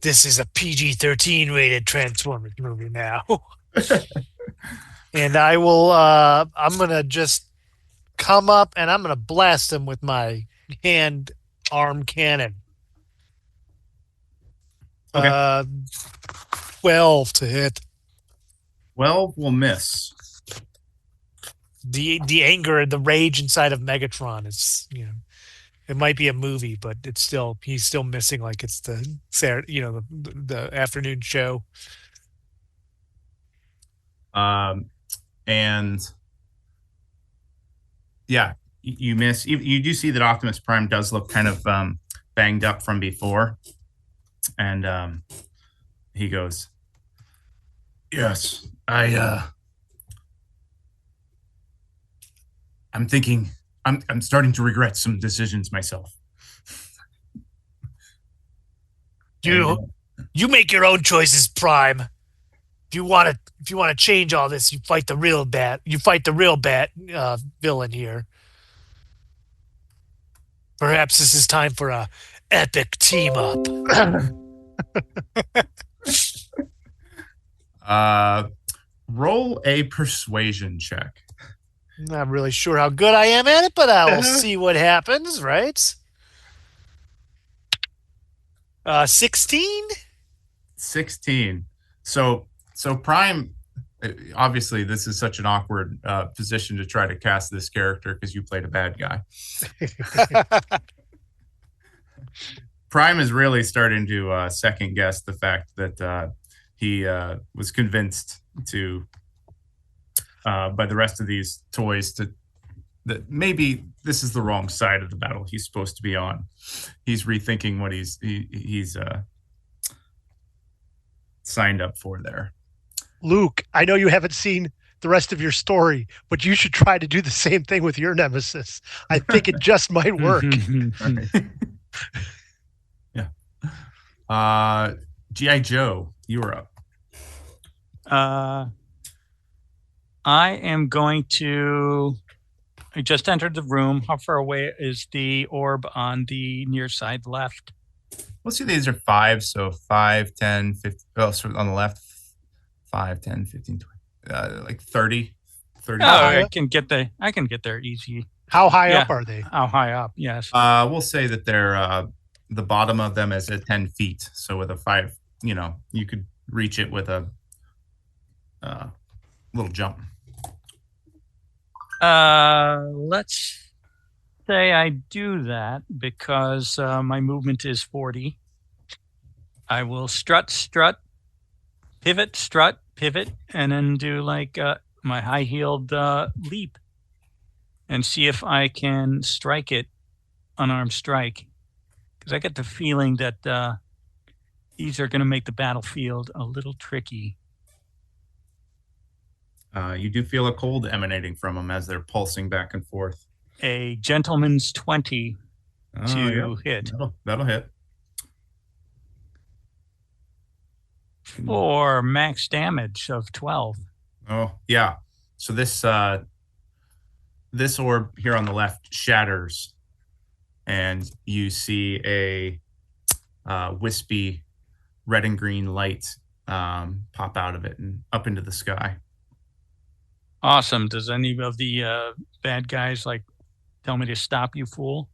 This is a PG-13 rated Transformers movie now. And I will, I'm going to just come up and I'm going to blast him with my arm cannon. Okay. 12 to hit. 12 will miss. The anger and the rage inside of Megatron is, it might be a movie, but he's still missing like it's the Saturday, the afternoon show. And yeah, you miss. You do see that Optimus Prime does look kind of banged up from before, and he goes, "Yes, I'm thinking. I'm starting to regret some decisions myself." You make your own choices, Prime. If you want to change all this, you fight the real bad villain here. Perhaps this is time for a epic team up. Roll a persuasion check. Not really sure how good I am at it, but I will see what happens, right? 16? 16. So Prime, obviously this is such an awkward position to try to cast this character because you played a bad guy. Prime is really starting to second guess the fact that he was convinced by the rest of these toys that maybe this is the wrong side of the battle he's supposed to be on. He's rethinking what he's signed up for there. Luke, I know you haven't seen the rest of your story, but you should try to do the same thing with your nemesis. I think it just might work. Yeah. G.I. Joe, you were up. I am going to. I just entered the room. How far away is the orb on the near side left? Let's see, these are 5, so 5, 10, 15. Oh, so on the left, 5, 10, 15, 20, like 30. I can get there easy. How high up are they? How high up? Yes. We'll say that they're the bottom of them is at 10 feet. So with a 5, you could reach it with a little jump. Let's say I do that because my movement is 40. I will strut, pivot, and then do like my high-heeled leap and see if I can strike it, unarmed strike. Because I get the feeling that these are going to make the battlefield a little tricky. You do feel a cold emanating from them as they're pulsing back and forth. A gentleman's 20 to hit. That'll hit. For max damage of 12. Oh, yeah. So this orb here on the left shatters, and you see a wispy red and green light pop out of it and up into the sky. Awesome. Does any of the bad guys tell me to stop, you fool?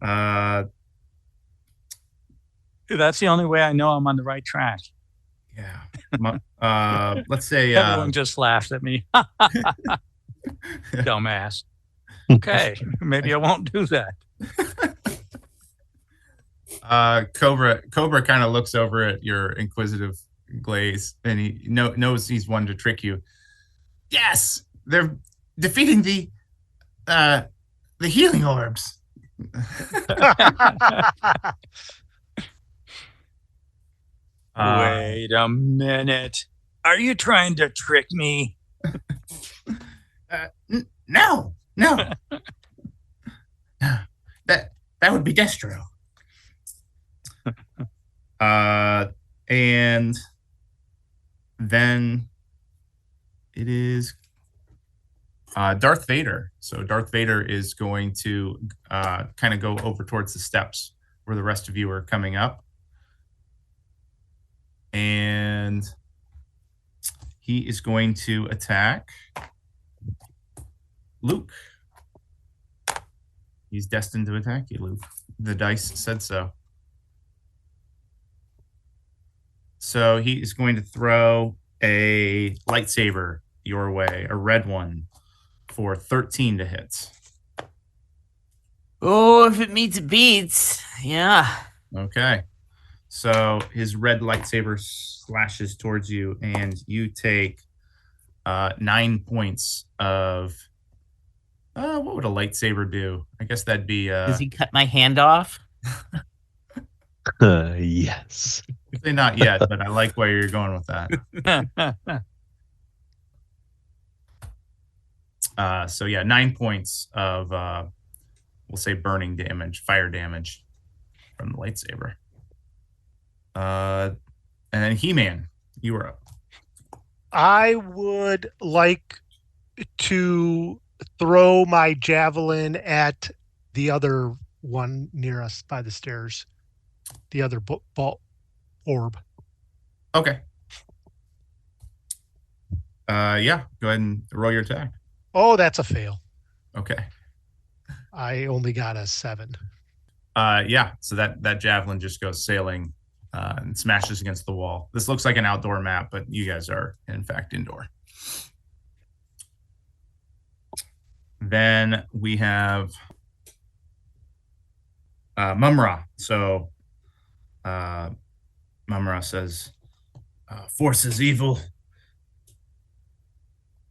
That's the only way I know I'm on the right track. Yeah. Let's say Everyone just laughs at me. Dumbass. Okay, maybe I won't do that. Cobra kind of looks over at your inquisitive glaze, and he knows he's one to trick you. Yes, they're defeating the healing orbs. Wait a minute. Are you trying to trick me? No. That would be Destro. And then it is Darth Vader. So Darth Vader is going to kind of go over towards the steps where the rest of you are coming up. And he is going to attack Luke. He's destined to attack you, Luke. The dice said so. So he is going to throw a lightsaber your way, a red one, for 13 to hit. Oh, if it meets it beats. Yeah. Okay. So his red lightsaber slashes towards you, and you take 9 points of... what would a lightsaber do? I guess that'd be... Does he cut my hand off? Yes. Say not yet, but I like where you're going with that. So yeah, 9 points of, we'll say burning damage, fire damage from the lightsaber. And then He-Man, you were up. I would like to throw my javelin at the other one near us by the stairs. The other ball orb. Okay. Yeah, go ahead and roll your attack. Oh, that's a fail. Okay. I only got a 7. Yeah, so that javelin just goes sailing and smashes against the wall. This looks like an outdoor map, but you guys are, in fact, indoor. Then we have Mumra. So Mumra says, force is evil.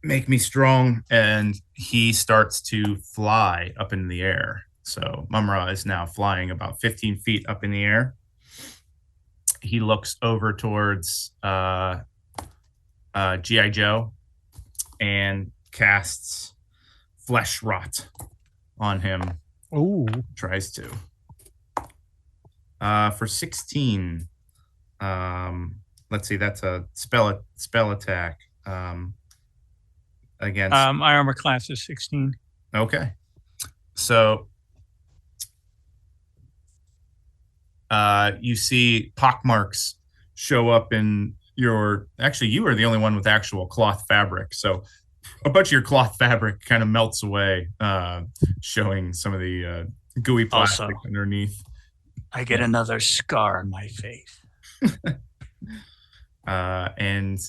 Make me strong. And he starts to fly up in the air. So Mumra is now flying about 15 feet up in the air. He looks over towards G.I. Joe and casts Flesh Rot on him. Ooh. Tries to. For 16, let's see, that's a spell attack against... my armor class is 16. Okay. So you see pockmarks show up in your... Actually, you are the only one with actual cloth fabric. So a bunch of your cloth fabric kind of melts away, showing some of the gooey plastic Also, underneath. I get another scar on my face. And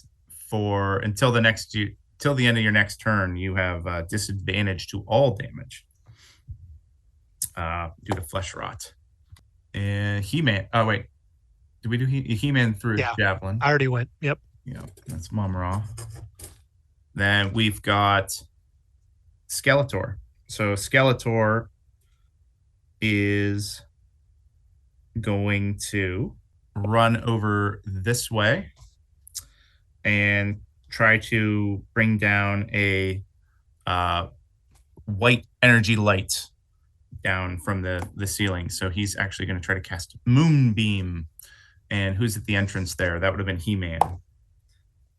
for until the end of your next turn, you have disadvantage to all damage due to flesh rot. And He-Man. Oh wait, did we do He-Man through javelin? I already went. Yep. Yeah, that's Mumra. Then we've got Skeletor. So Skeletor is going to run over this way and try to bring down a white energy light down from the ceiling. So he's actually going to try to cast Moonbeam. And who's at the entrance there? That would have been He-Man.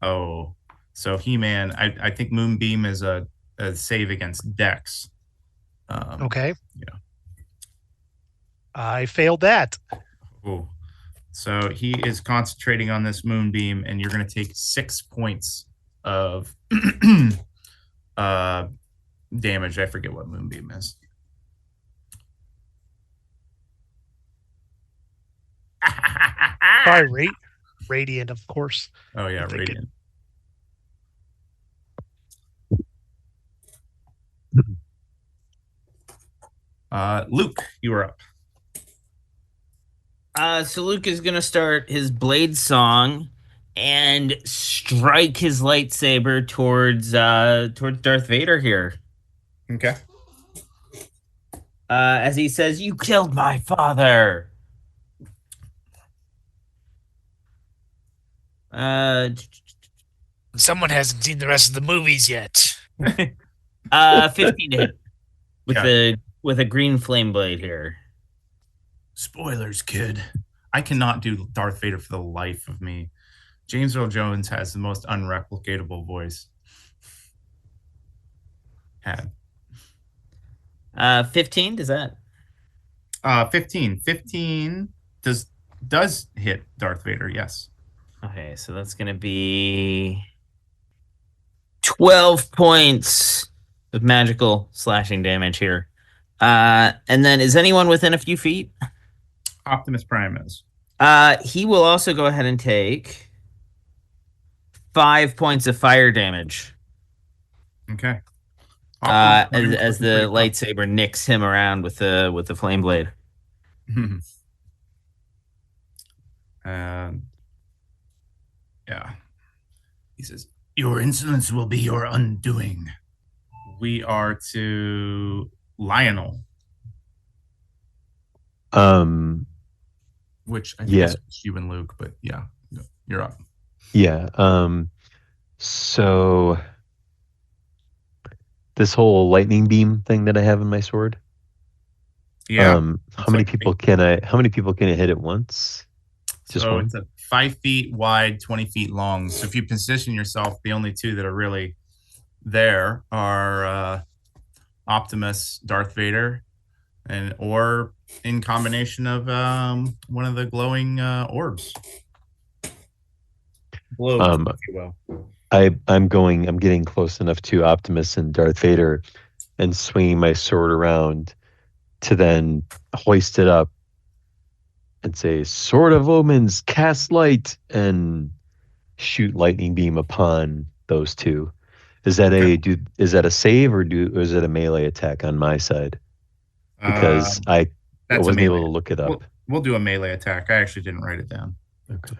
Oh, so He-Man, I think Moonbeam is a save against Dex. Okay. Yeah. I failed that. Oh, so he is concentrating on this Moonbeam, and you're going to take 6 points of damage. I forget what Moonbeam is. Fire rate. Radiant, of course. Oh yeah, I'm thinking. radiant. Luke, you are up. So Luke is gonna start his blade song and strike his lightsaber towards Darth Vader here. Okay. As he says, "You killed my father." Someone hasn't seen the rest of the movies yet. 15 to hit with a green flame blade here. Spoilers, kid. I cannot do Darth Vader for the life of me. James Earl Jones has the most unreplicatable voice. Had 15, does that? 15. 15 does hit Darth Vader, yes. Okay, so that's gonna be 12 points of magical slashing damage here. And then is anyone within a few feet? Optimus Prime is. He will also go ahead and take 5 points of fire damage. Okay. As the lightsaber nicks him around with the flame blade. Yeah. He says, "Your insolence will be your undoing." We are to Lionel, which I think is you and Luke, but yeah, you're up. Yeah. So this whole lightning beam thing that I have in my sword. Yeah. How many people can I hit at once? Just one? It's a 5 feet wide, 20 feet long. So if you position yourself, the only two that are really there are Optimus, Darth Vader, or in combination of one of the glowing orbs. Globes, if you will. I'm getting close enough to Optimus and Darth Vader and swinging my sword around to then hoist it up and say, "Sword of Omens, cast light," and shoot lightning beam upon those two. Is that a save or is it a melee attack on my side? Because I wasn't able to look it up. We'll do a melee attack. I actually didn't write it down. Okay.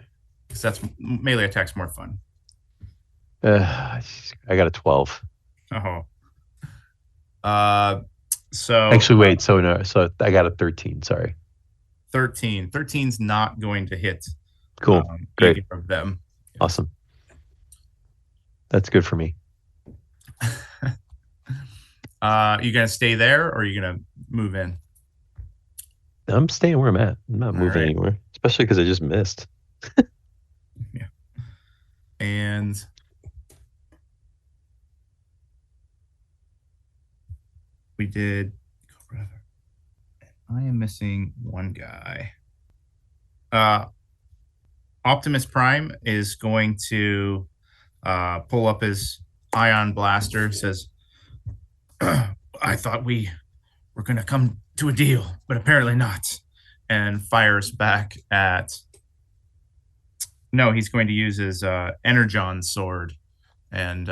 Because melee attack's more fun. I got a 12. So actually, wait. So I got a 13. Sorry. 13. 13's not going to hit. Cool. Great. Either of them. Awesome. That's good for me. You gonna stay there, or are you gonna move in? I'm staying where I'm at. I'm not moving anywhere, especially because I just missed. Yeah. And we did. I am missing one guy. Optimus Prime is going to pull up his ion blaster. Says, "I thought we were going to come to a deal, but apparently not." And fires back at. No, he's going to use his Energon sword and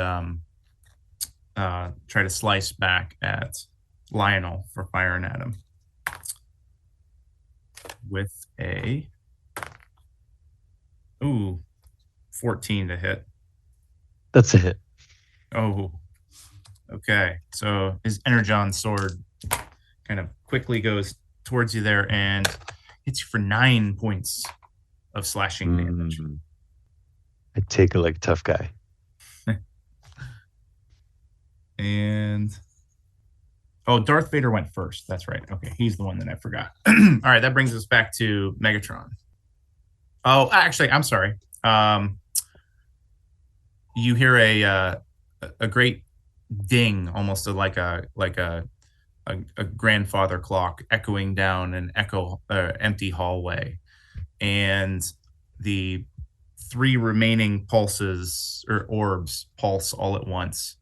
try to slice back at Lionel for firing at him with a 14 to hit. That's a hit. Oh, okay. So his Energon sword kind of quickly goes towards you there and hits you for 9 points of slashing damage. I take it like a tough guy. And Darth Vader went first. That's right. Okay, he's the one that I forgot. All right, that brings us back to Megatron. Oh, actually, I'm sorry. You hear a great ding, almost like a grandfather clock echoing down an empty hallway, and the 3 remaining pulses or orbs pulse all at once,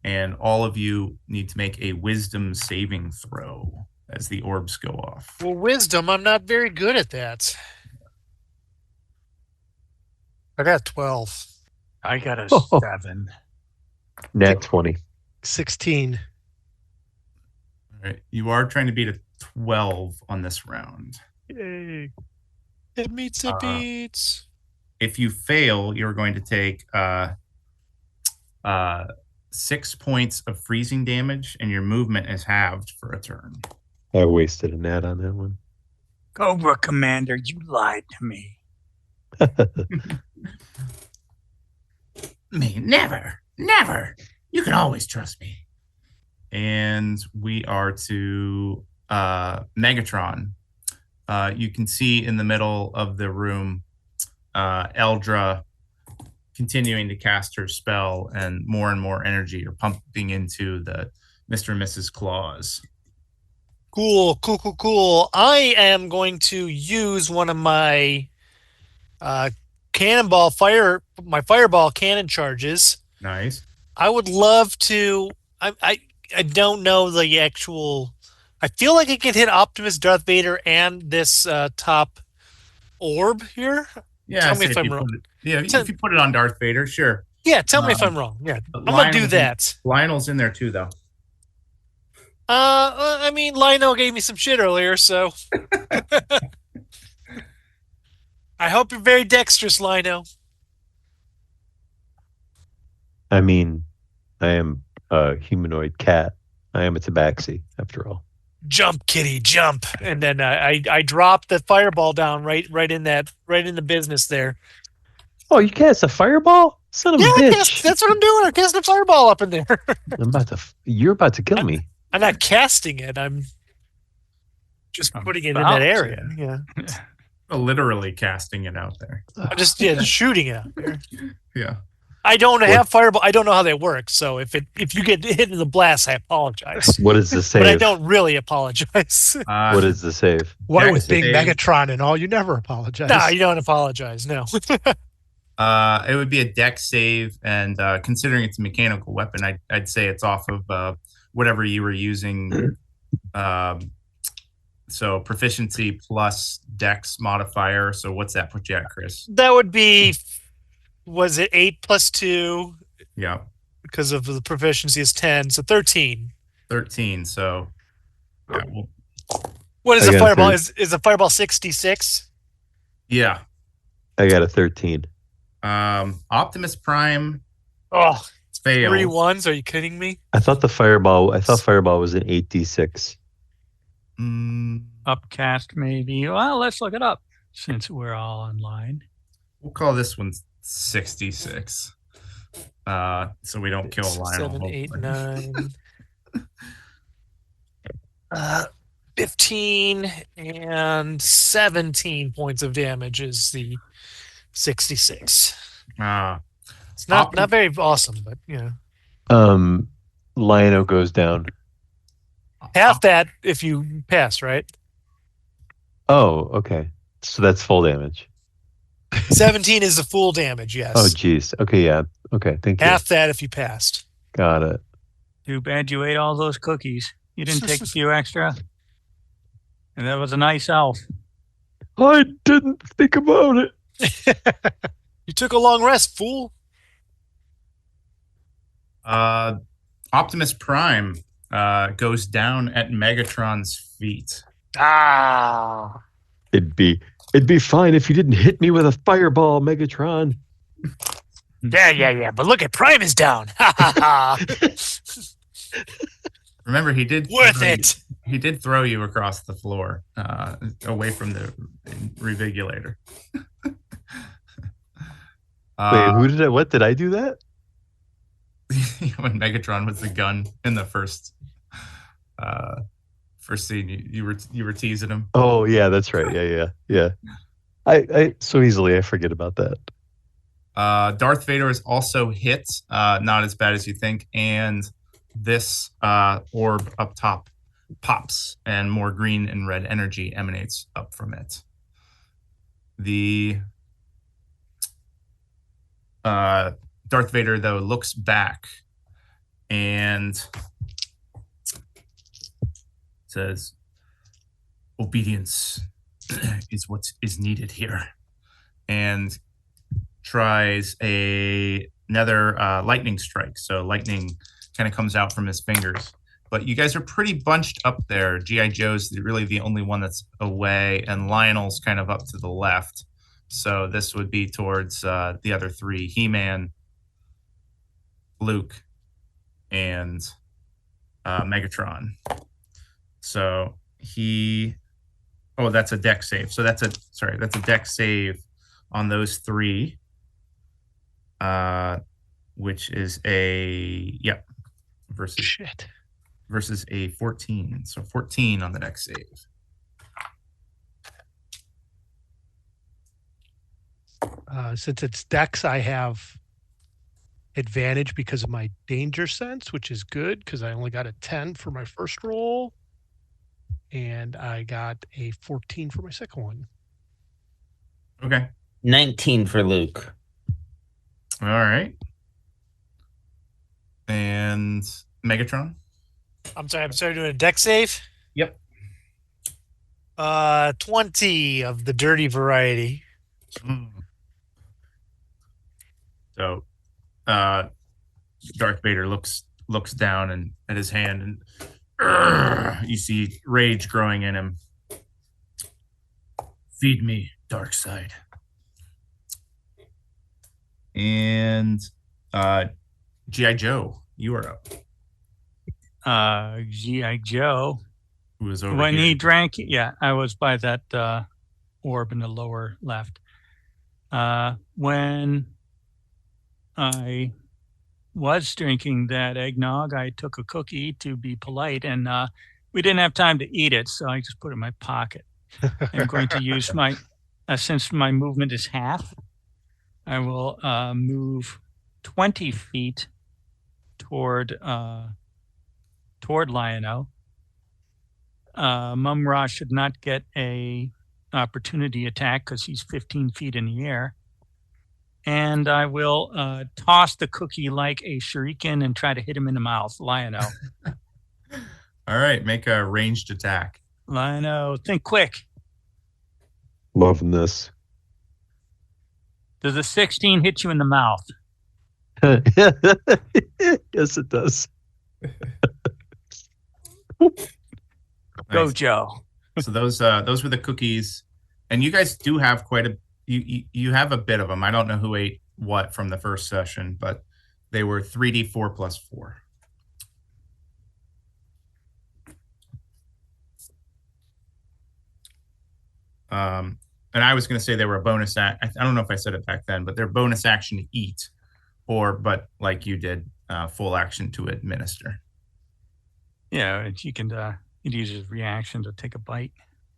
and all of you need to make a wisdom saving throw as the orbs go off. Well, wisdom, I'm not very good at that. I got 12. I got a Oh. 7. Nat 20. 16. All right. You are trying to beat a 12 on this round. Yay. It meets it beats. If you fail, you're going to take 6 points of freezing damage, and your movement is halved for a turn. I wasted a nat on that one. Cobra Commander, you lied to me. Me, never. You can always trust me. And we are to Megatron. You can see in the middle of the room Eldra continuing to cast her spell, and more energy are pumping into the Mr. and Mrs. Claus. Cool. I am going to use one of my fireball cannon charges. Nice. I would love to. I don't know the actual. I feel like it could hit Optimus, Darth Vader, and this top orb here. Yeah, Tell I me say if I'm you wrong. put it- if you put it on Darth Vader, sure. Yeah, tell me if I'm wrong. Yeah, I'm gonna do Lionel's that. Lionel's in there too, though. I mean, Lino gave me some shit earlier, so I hope you're very dexterous, Lino. I mean, I am a humanoid cat. I am a tabaxi, after all. Jump, kitty, jump! And then I drop the fireball down right in the business there. Oh, you cast a fireball? Son of a bitch. That's what I'm doing. I'm casting a fireball up in there. You're about to kill me. I'm not casting it. I'm just putting it in about that area. to. Yeah. Literally casting it out there. I'm just shooting it out there. Yeah. I don't have fireball. I don't know how they work. So if you get hit in the blast, I apologize. What is the save? But I don't really apologize. What is the save? Why Dex with being save. Megatron and all, you never apologize. No, you don't apologize. No. It would be a dex save, and considering it's a mechanical weapon, I'd say it's off of whatever you were using. So proficiency plus dex modifier. So what's that put you at, Chris? That would be, was it 8 plus 2? Yeah, Because of the proficiency is 10, so 13. 13. So yeah, What is I a got a fireball? 30. Is a fireball 66? yeah. I got a 13. Optimus Prime Oh, fails. 3 ones? Are you kidding me? I thought fireball was an 8d6. Upcast, maybe. Well, let's look it up since we're all online. We'll call this one 66. So we don't kill Lionel. 7, 8, hopefully. 9. 15 and 17 points of damage is the 66. It's not very awesome, but yeah. Lionel goes down. Half that if you pass, right? Oh, okay. So that's full damage. 17 is the full damage, yes. Oh, geez. Okay, yeah. Okay, thank you. Half that if you passed. Got it. Too bad you ate all those cookies. You didn't take a few extra. And that was a nice elf. I didn't think about it. You took a long rest, fool. Optimus Prime goes down at Megatron's feet. Ah. It'd be fine if you didn't hit me with a fireball, Megatron. Yeah. But look at Prime is down. Ha ha ha. Remember, he did Worth it. He did throw you across the floor, away from the revigulator. Wait, what did I do that? When Megatron was the gun in the first scene, you were teasing him. Oh yeah, that's right. Yeah. I so easily I forget about that. Darth Vader is also hit, not as bad as you think, and this orb up top pops, and more green and red energy emanates up from it. The Darth Vader, though, looks back and says, "Obedience is what is needed here," and tries another lightning strike. So lightning kind of comes out from his fingers. But you guys are pretty bunched up there. G.I. Joe's really the only one that's away, and Lionel's kind of up to the left. So this would be towards the other three, He-Man, Luke, and Megatron. So that's a deck save. So that's a deck save on those three, which is versus a 14. So 14 on the deck save. Since it's Dex, I have advantage because of my danger sense, which is good because I only got a 10 for my first roll. And I got a 14 for my second one. Okay. 19 for Luke. All right. And Megatron? I'm sorry, doing a deck save? Yep. 20 of the dirty variety. So Darth Vader looks down and at his hand, and you see rage growing in him. Feed me, dark side. And G.I. Joe, you are up. G.I. Joe. Who is over When here. he drank, I was by that orb in the lower left. When I was drinking that eggnog, I took a cookie to be polite, and we didn't have time to eat it, so I just put it in my pocket. I'm going to use my, since my movement is half, I will move 20 feet toward Lion-O. Mum-Ra should not get a opportunity attack because he's 15 feet in the air. And I will toss the cookie like a shuriken and try to hit him in the mouth. Lion-O. All right, make a ranged attack. Lion-O, think quick. Loving this. Does a 16 hit you in the mouth? Yes, it does. Go, Nice. Joe. So those were the cookies, and you guys do have quite a you have a bit of them. I don't know who ate what from the first session, but they were 3d4 plus 4. And I was going to say they were a bonus I don't know if I said it back then, but they're bonus action to eat, but like you did, full action to administer. Yeah, you can you'd use his reaction to take a bite.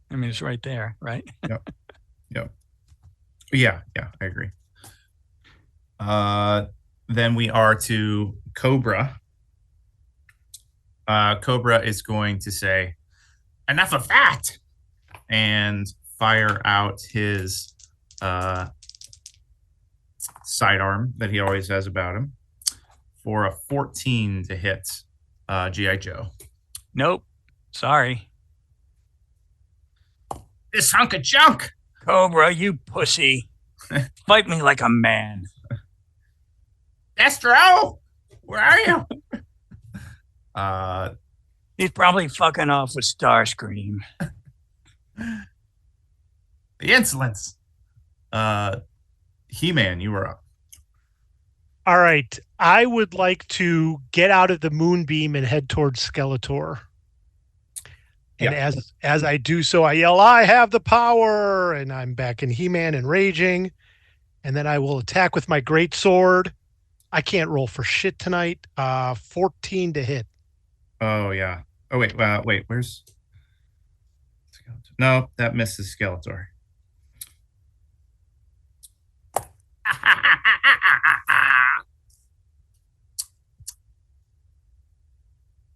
I mean, it's right there, right? Yep. Yeah, I agree. Then we are to Cobra. Cobra is going to say, "Enough of that," and fire out his sidearm that he always has about him for a 14 to hit G.I. Joe. Nope. Sorry. This hunk of junk! Cobra, you pussy. Fight me like a man. Destro! Where are you? He's probably fucking off with Starscream. The insolence. He-Man, you were up. All right. I would like to get out of the moonbeam and head towards Skeletor. And as I do so, I yell, "I have the power!" And I'm back in He-Man and raging. And then I will attack with my great sword. I can't roll for shit tonight. 14 to hit. Oh, yeah. Oh, wait, where's... No, that misses Skeletor.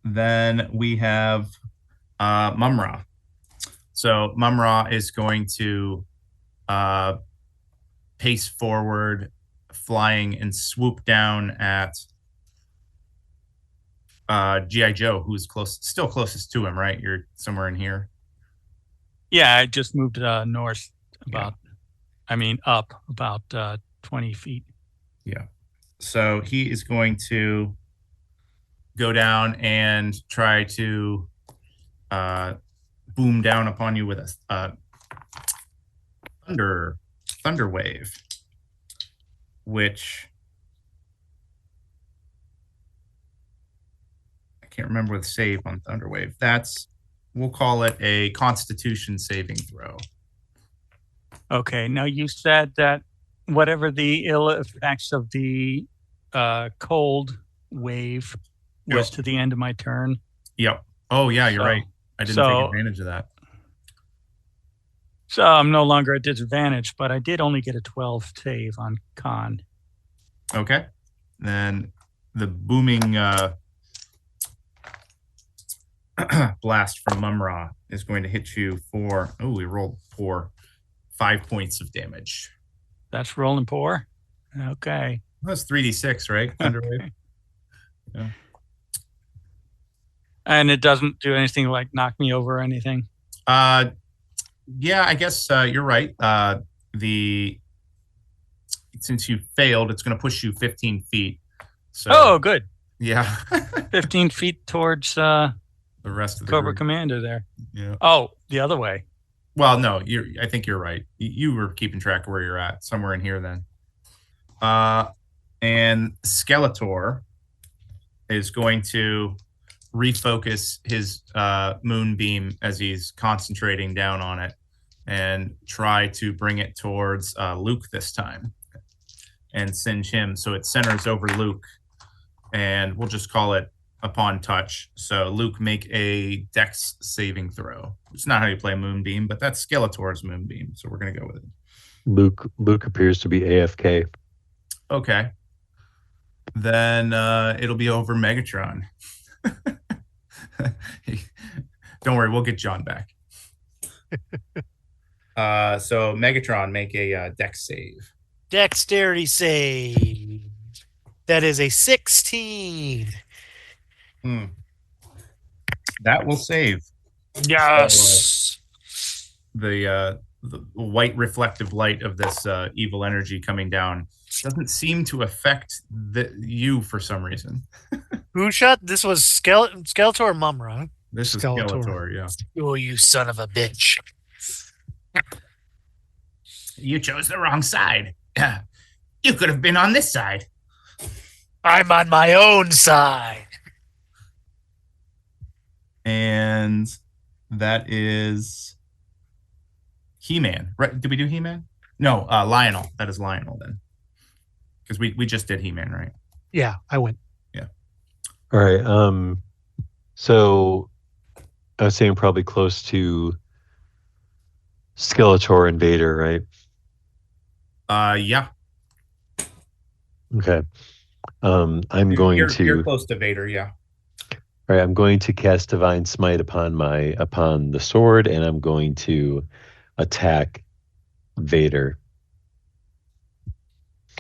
Then we have Mum-Ra. So Mum-Ra is going to pace forward, flying and swoop down at G.I. Joe, who's still closest to him, right? You're somewhere in here. Yeah, I just moved north up about 20 feet. Yeah. So he is going to go down and try to boom down upon you with a thunder wave, which I can't remember the save on thunder wave. We'll call it a Constitution saving throw. Okay. Now you said that whatever the ill effects of the cold wave was Yep. to the end of my turn. Yep. Oh yeah, you're So- right. I didn't so- take advantage of that. So I'm no longer at disadvantage, but I did only get a 12 save on con. Okay. Then the booming blast from Mumra is going to hit you for, we rolled poor, 5 points of damage. That's rolling poor. Okay. That's 3d6, right? Thunderwave. Yeah. And it doesn't do anything like knock me over or anything. Yeah, I guess you're right. Since you failed, it's going to push you 15 feet. So, Oh, good. yeah. 15 feet towards The rest of the Cobra group. Commander there. Yeah. Oh, the other way. Well, no, I think you're right. You were keeping track of where you're at, somewhere in here then. And Skeletor is going to refocus his moonbeam as he's concentrating down on it and try to bring it towards Luke this time and singe him so it centers over Luke, and we'll just call it upon touch. So Luke, make a dex saving throw. It's not how you play Moonbeam, but that's Skeletor's Moonbeam, so we're going to go with it. Luke appears to be AFK. Okay. Then it'll be over Megatron. Don't worry, we'll get John back. So Megatron, make a dex save. Dexterity save. That is a 16. That will save. Yes. The white reflective light of this evil energy coming down doesn't seem to affect you for some reason. Who shot? This was Skeletor or Mumra? This is Skeletor. Skeletor, yeah. Oh, you son of a bitch. You chose the wrong side. You could have been on this side. I'm on my own side. And that is He-Man. Right? Did we do He-Man? No, Lionel. That is Lionel then. Because we just did He-Man, right? Yeah, I went. All right. So I was saying probably close to Skeletor and Vader, right? Yeah. Okay. I'm going you're, to. You're close to Vader, yeah. All right, I'm going to cast Divine Smite upon the sword, and I'm going to attack Vader.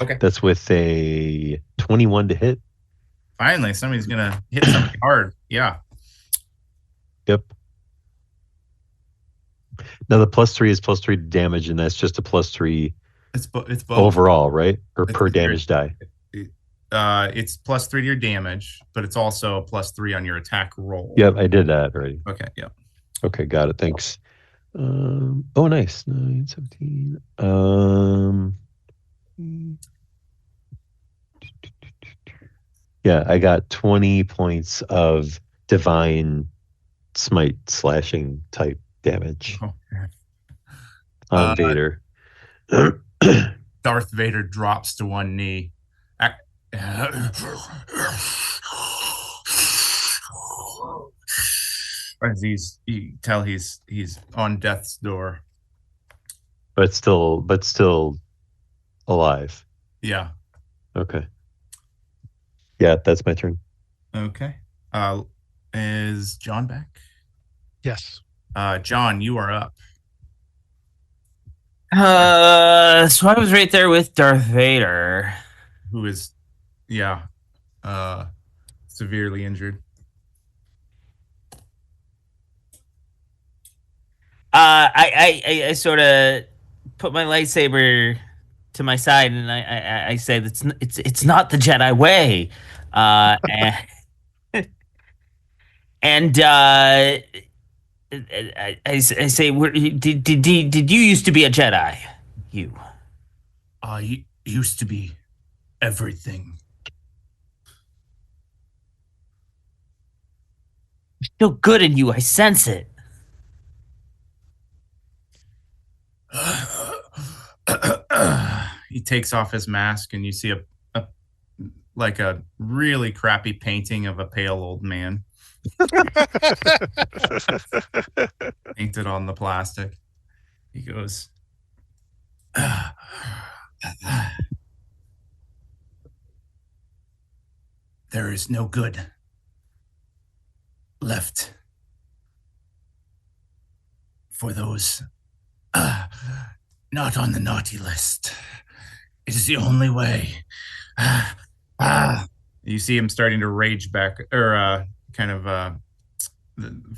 Okay. That's with a 21 to hit. Finally, somebody's gonna hit something hard. Yeah. Yep. Now the +3 is +3 to damage, and that's just a +3 It's both. overall, right? Or per It's damage die. It's +3 to your damage, but it's also a +3 on your attack roll. Yep, I did that already. Okay. Yeah. Okay, got it. Thanks. Oh, nice. 9, 17. Yeah, I got 20 points of divine smite slashing type damage Oh, man. on Vader. Darth Vader drops to one knee. As you tell he's on death's door. but still alive. Yeah. Okay. Yeah, that's my turn. Okay. Is John back? Yes. John, you are up. So I was right there with Darth Vader. Who is, severely injured. I sort of put my lightsaber to my side, and I say it's not the Jedi way, and and I say, did you used to be a Jedi? You I used to be everything. still good in you. I sense it. He takes off his mask, and you see a like a really crappy painting of a pale old man painted on the plastic. He goes, there is no good left for those not on the naughty list. It is the only way. You see him starting to rage back, or the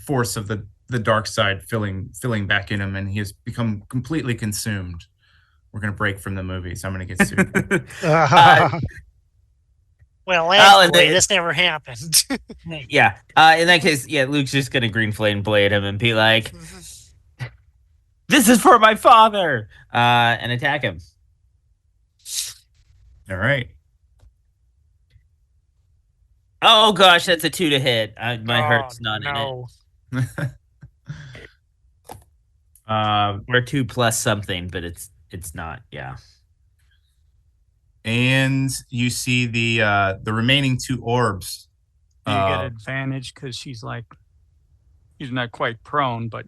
force of the dark side filling back in him, and he has become completely consumed. We're gonna break from the movies. I'm gonna get sued. Well, Oh, and actually, they- this never happened. Yeah. In that case, yeah, Luke's just gonna green flame blade him and be like, "This is for my father," and attack him. All right. Oh gosh, that's a 2 to hit. My heart's not no. in it. Or 2 plus something, but it's not. Yeah. And you see the remaining 2 orbs. Do you get advantage because she's not quite prone, but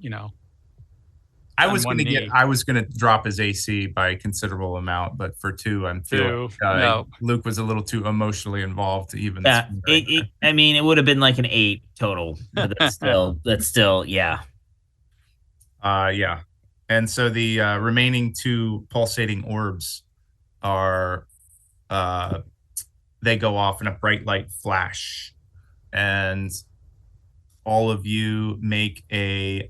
I on was one gonna knee. I was gonna drop his AC by a considerable amount, but for 2, I'm feeling 2, no. Luke was a little too emotionally involved to even. Yeah. I mean, it would have been like an 8 total, but that's still, yeah. Yeah. And so the remaining 2 pulsating orbs are they go off in a bright light flash, and all of you make a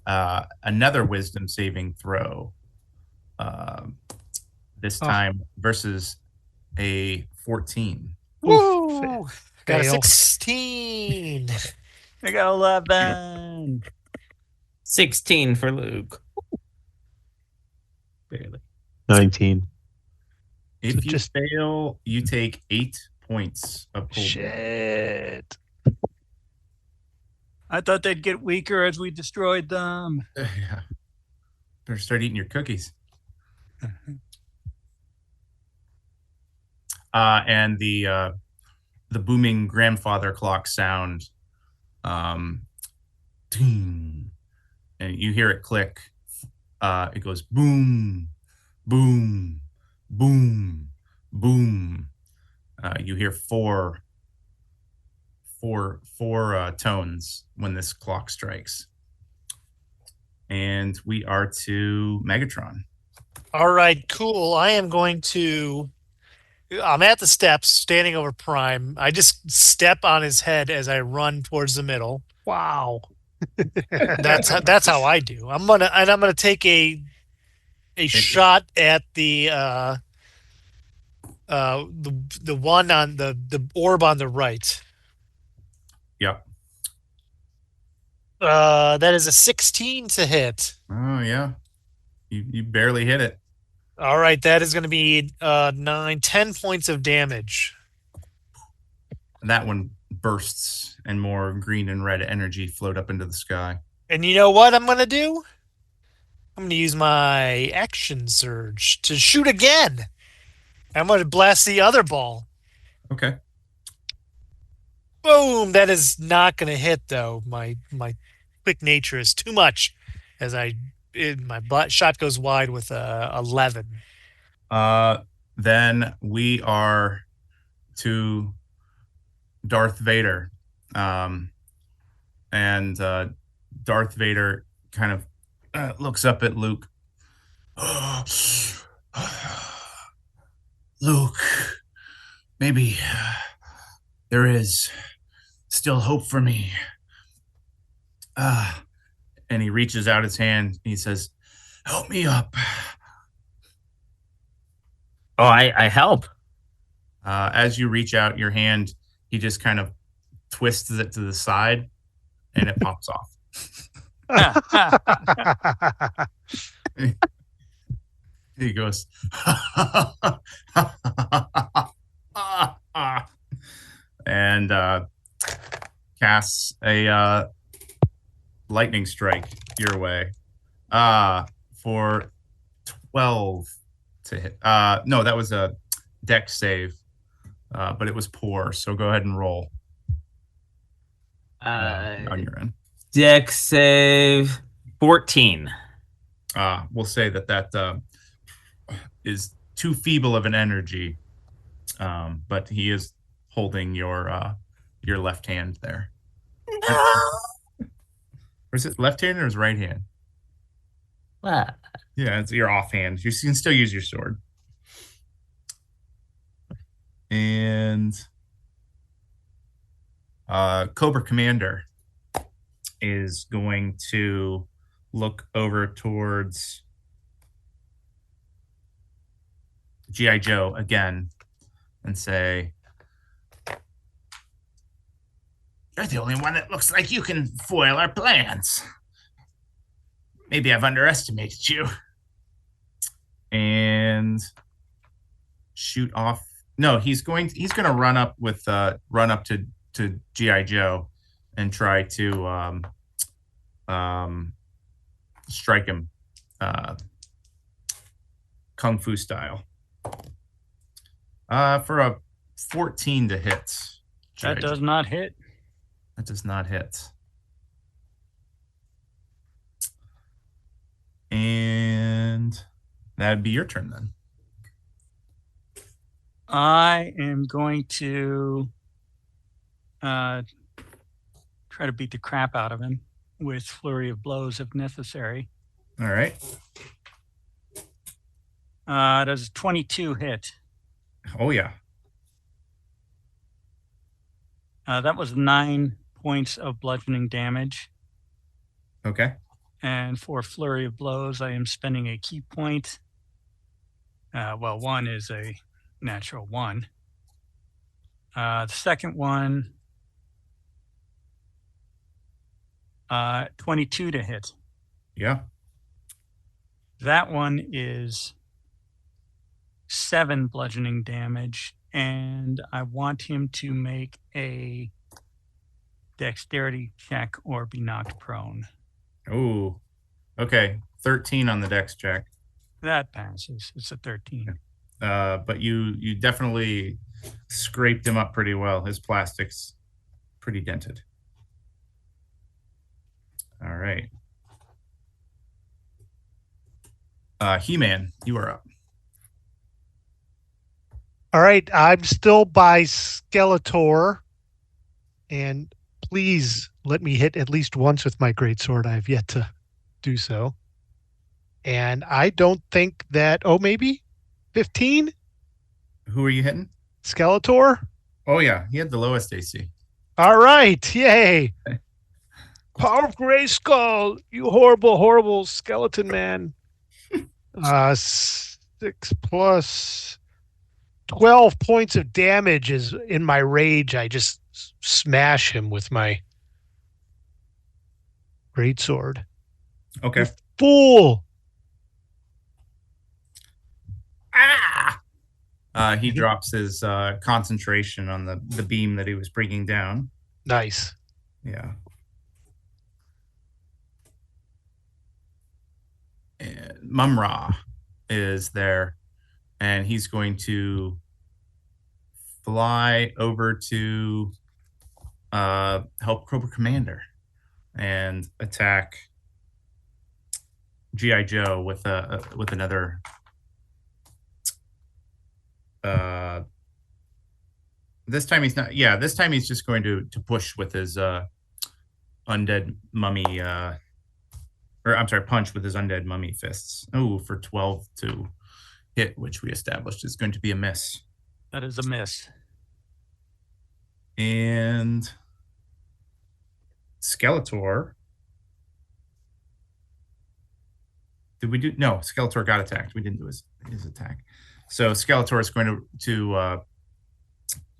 another wisdom saving throw. This time versus a 14. Woo! Got a Fail. 16. I got 11. 16 for Luke. Barely. 19. If So you just- fail, you take 8 points of cold. Shit. I thought they'd get weaker as we destroyed them. Yeah. Better start eating your cookies. And the booming grandfather clock sound, ting, and you hear it click. It goes boom, boom, boom, boom. You hear four tones when this clock strikes. And we are to Megatron. All right, cool. I'm at the steps, standing over Prime. I just step on his head as I run towards the middle. Wow. That's how I do. I'm gonna take a shot at the one on the orb on the right. Yep. That is a 16 to hit. Oh yeah. You barely hit it. All right, that is going to be 10 points of damage. That one bursts, and more green and red energy float up into the sky. And you know what I'm going to do? I'm going to use my action surge to shoot again. I'm going to blast the other ball. Okay. Boom! That is not going to hit, though. My quick nature is too much as my shot goes wide with 11. Then we are to Darth Vader. And Darth Vader kind of looks up at Luke. Luke, maybe there is still hope for me. And he reaches out his hand and he says, help me up. Oh, I help. As you reach out your hand, he just kind of twists it to the side, and it pops off. He goes, and casts a lightning strike your way for 12 to hit. No, that was a dex save, but it was poor. So go ahead and roll on your end. Dex save 14. We'll say that is too feeble of an energy, but he is holding your left hand there. Or is it left hand or is it right hand? What? Yeah, it's your offhand. You can still use your sword. And Cobra Commander is going to look over towards G.I. Joe again and say, "You're the only one that looks like you can foil our plans. Maybe I've underestimated you." And shoot off. No, he's going to run up to G.I. Joe and try to strike him kung fu style. For a 14 to hit. That does not hit. That does not hit. And that'd be your turn then. I am going to try to beat the crap out of him with flurry of blows if necessary. All right. Does 22 hit? Oh, yeah. That was 9 points of bludgeoning damage. Okay. And for flurry of blows, I am spending a key point. Well, one is a natural 1. The second one, 22 to hit. Yeah. That one is 7 bludgeoning damage, and I want him to make a dexterity check or be knocked prone. Oh, okay. 13 on the dex check. That passes. It's a 13. But you definitely scraped him up pretty well. His plastic's pretty dented. All right. He-Man, you are up. All right, I'm still by Skeletor, and please let me hit at least once with my greatsword. I have yet to do so. And I don't think that, maybe 15? Who are you hitting? Skeletor? Oh, yeah. He had the lowest AC. All right, yay. Power of Grayskull, you horrible, horrible skeleton man. 6 plus 12 points of damage is in my rage. I just smash him with my greatsword. Okay. Fool! He drops his concentration on the beam that he was bringing down. Nice. Yeah. And Mumra is there, and he's going to fly over to help Cobra Commander and attack G.I. Joe with another this time he's not. Yeah, this time he's just going to push with his undead mummy. Punch with his undead mummy fists. Oh, for 12 to hit, which we established is going to be a miss. That is a miss. And Skeletor. Did we do? No, Skeletor got attacked. We didn't do his attack. So Skeletor is going to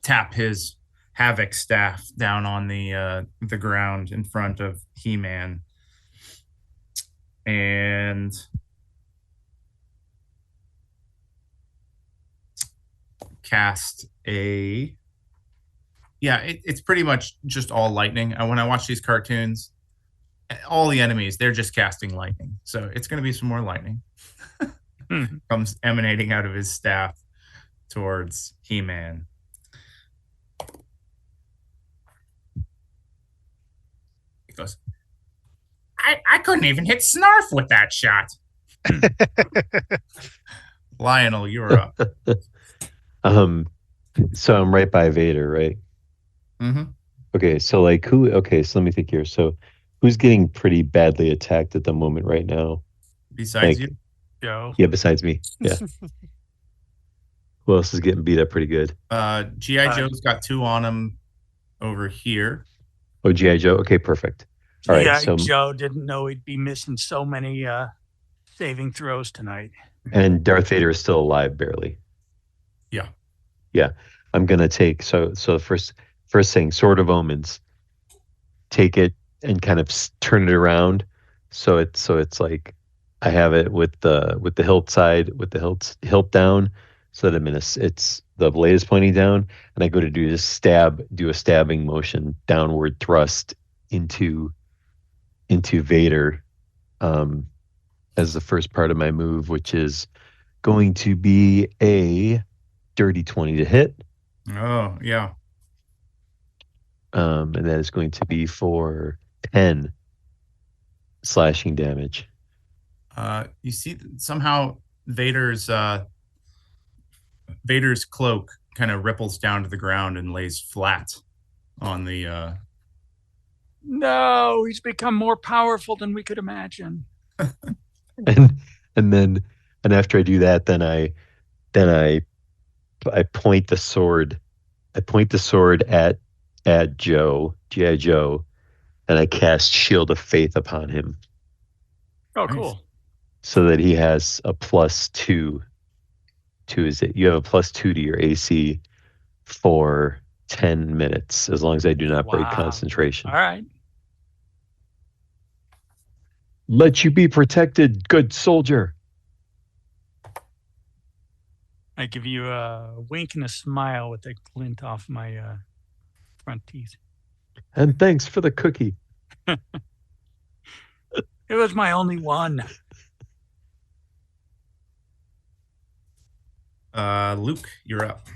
tap his Havoc staff down on the ground in front of He-Man, and cast a. Yeah, it's pretty much just all lightning. When I watch these cartoons, all the enemies, they're just casting lightning. So it's going to be some more lightning. Comes emanating out of his staff towards He-Man. He goes, I couldn't even hit Snarf with that shot. Lionel, you're up. So I'm right by Vader, right? Mm-hmm. Okay, so like who? Okay, so let me think here. So who's getting pretty badly attacked at the moment right now? Besides Like, you? Joe. Yeah, besides me. Yeah. Who else is getting beat up pretty good? G.I. Joe's got 2 on him over here. Oh, G.I. Joe. Okay, perfect. All right. Yeah, So Joe didn't know he'd be missing so many saving throws tonight. and Darth Vader is still alive, barely. Yeah. Yeah. I'm gonna take so first thing, Sword of Omens. Take it and kind of turn it around, so it's like I have it with the hilt side, with the hilt down, so that it's the blade is pointing down, and I go to do a stabbing motion, downward thrust into Vader, as the first part of my move, which is going to be a dirty 20 to hit. Oh, yeah. And that is going to be for 10 slashing damage. You see somehow Vader's cloak kind of ripples down to the ground and lays flat on the No, he's become more powerful than we could imagine. and after I do that, then I point the sword. I point the sword at Joe, G.I. Joe, and I cast Shield of Faith upon him. Oh, Nice. cool. So that he has a +2 to you have a +2 to your AC for 10 minutes, as long as I do not break Wow. concentration. All right. Let you be protected, good soldier. I give you a wink and a smile with a glint off my front teeth. And thanks for the cookie. It was my only one. Luke, you're up.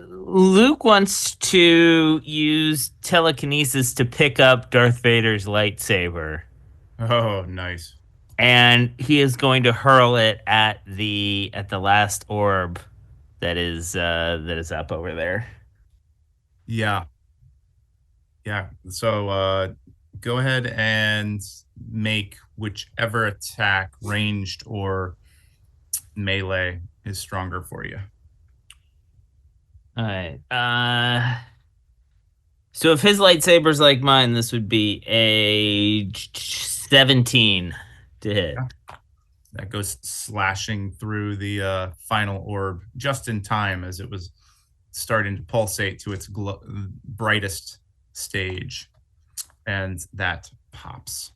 Luke wants to use telekinesis to pick up Darth Vader's lightsaber, Oh, nice. and he is going to hurl it at the last orb that is up over there. Yeah. So go ahead and make whichever attack, ranged or melee, is stronger for you. All right. So if his lightsaber's like mine, this would be a 17 to hit. Yeah. That goes slashing through the final orb just in time as it was starting to pulsate to its brightest stage, and that pops.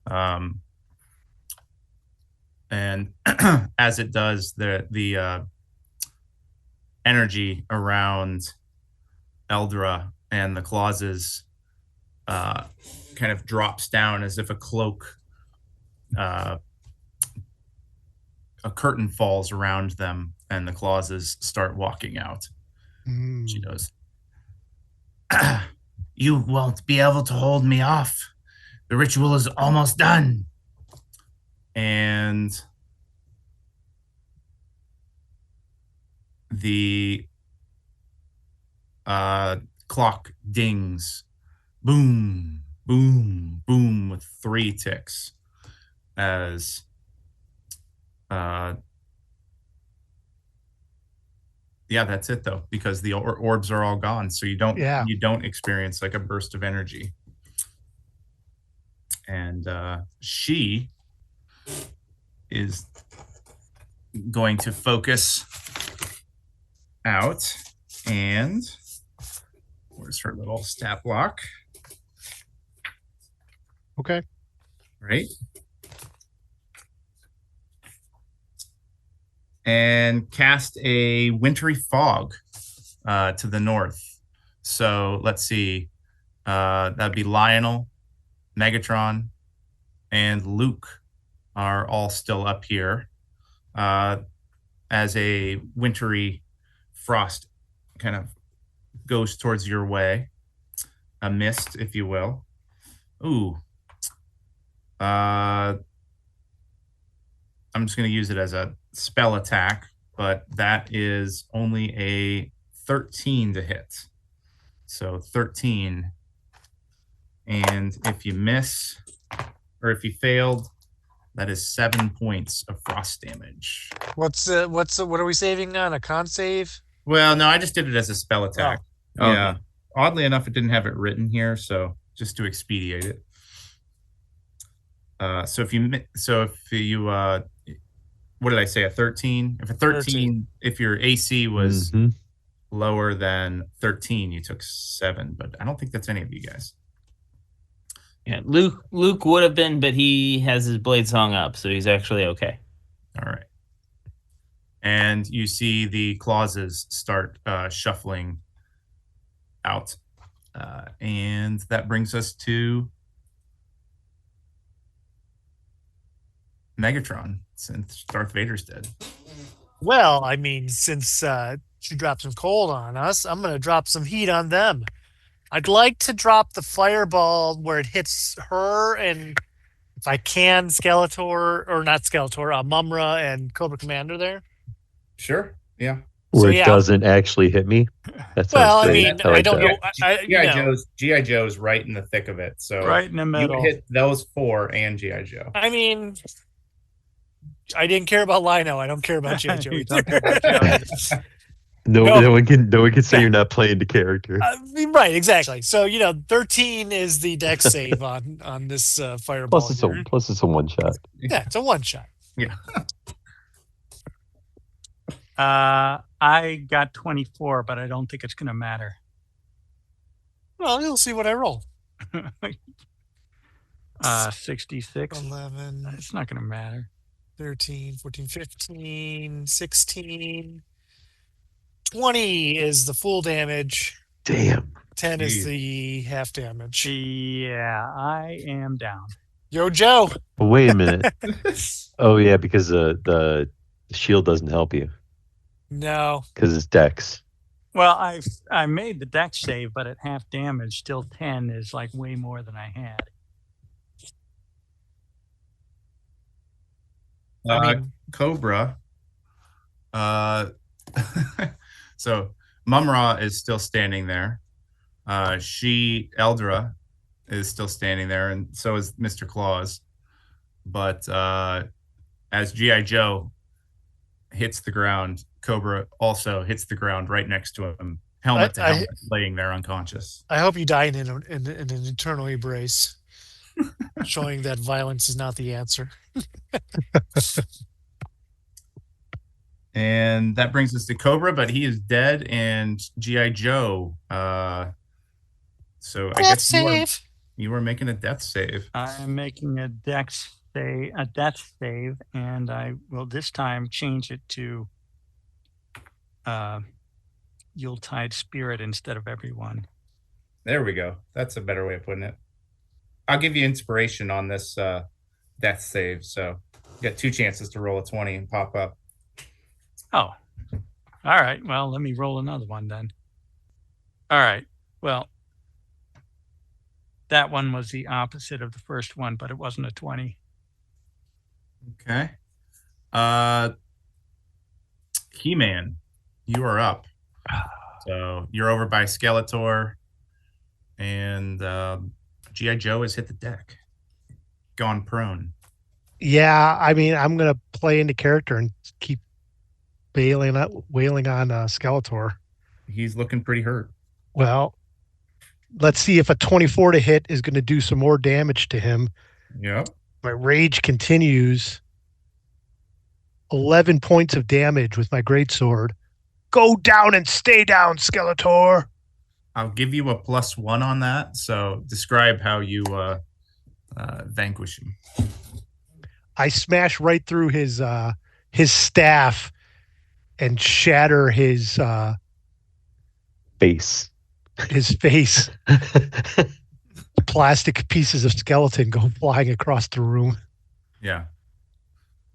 And as it does, the energy around Eldra and the Clauses kind of drops down as if a cloak, a curtain falls around them, and the Clauses start walking out. She goes, "You won't be able to hold me off. The ritual is almost done." And the clock dings. Boom, boom, boom, with 3 ticks as yeah, that's it though, because the orbs are all gone, so you don't experience like a burst of energy. And she is going to focus out, and where's her little stat block? Okay. Right. And cast a wintry fog to the north. So let's see. That'd be Lionel, Megatron, and Luke are all still up here as a wintry frost kind of goes towards your way. A mist, if you will. Ooh. I'm just going to use it as a spell attack, but that is only a 13 to hit. So 13. And if you miss, or if you failed, that is 7 points of frost damage. What are we saving on? A con save? Well, no, I just did it as a spell attack. Oh, Yeah. okay. Oddly enough, it didn't have it written here, so just to expedite it. So if you what did I say? A 13? If a 13, if your AC was lower than 13, you took 7, but I don't think that's any of you guys. Yeah, Luke would have been, but he has his blades hung up, so he's actually okay. All right. And you see the clauses start shuffling out. And that brings us to Megatron, since Darth Vader's dead. Well, I mean, since she dropped some cold on us, I'm going to drop some heat on them. I'd like to drop the fireball where it hits her, and if I can, Skeletor, or not Skeletor, Mumra and Cobra Commander there. Sure. Yeah. Where yeah. it doesn't actually hit me. That sounds Well, I great. mean, like I don't that. know. G.I. Joe's right in the thick of it. So Right in the you middle. hit those 4 and G.I. Joe. I mean, I didn't care about Lino. I don't care about G.I. Joe. You don't care about Joe. No one can say you're not playing the character. Right, exactly. So 13 is the dex save on this fireball. Plus it's a one shot. Yeah, it's a one shot. Yeah. I got 24, but I don't think it's going to matter. Well, you'll see what I roll. 66. 11, It's not going to matter. 13, 14, 15, 16. 20 is the full damage. Damn. 10 Jeez. is the half damage. Yeah, I am down. Yo, Joe. Well, wait a minute. Oh yeah, because the shield doesn't help you No. because it's Dex. Well, I made the dex save, but at half damage, still 10 is like way more than I had. Cobra. So Mumra is still standing there. Eldra is still standing there, and so is Mr. Claus. But as G.I. Joe hits the ground, Cobra also hits the ground right next to him, helmet to helmet, laying there unconscious. I hope you die in an eternal embrace, showing that violence is not the answer. And that brings us to Cobra, but he is dead, and G.I. Joe. So I guess you are making a death save. I'm making a death save, and I will this time change it to Yuletide Spirit instead of everyone. There we go. That's a better way of putting it. I'll give you inspiration on this death save. So you got 2 chances to roll a 20 and pop up. Oh, all right. Well, let me roll another one then. All right. Well, that one was the opposite of the first one, but it wasn't a 20. Okay. He-Man, you are up. So you're over by Skeletor, and G.I. Joe has hit the deck, gone prone. Yeah, I mean, I'm gonna play into character and keep wailing on Skeletor. He's looking pretty hurt. Well, let's see if a 24 to hit is going to do some more damage to him. Yep. My rage continues. 11 points of damage with my greatsword. Go down and stay down, Skeletor. I'll give you a +1 on that. So describe how you vanquish him. I smash right through his staff and shatter his Face. face. Plastic pieces of skeleton go flying across the room. Yeah.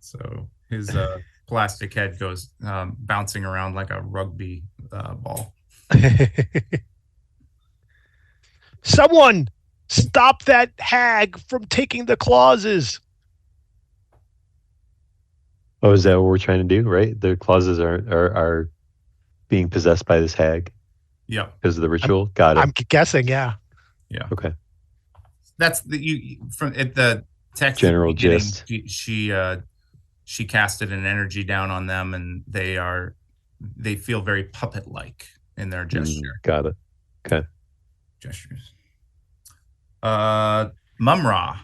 So his plastic head goes bouncing around like a rugby ball. Someone stop that hag from taking the clauses. Oh, is that what we're trying to do? Right? The clauses are being possessed by this hag Yep. because of the ritual. Got it. I'm guessing, yeah. Yeah. Okay. That's the from at the text General at the beginning, gist. she casted an energy down on them, and they feel very puppet like in their gesture. Got it. Okay. Gestures. Mumra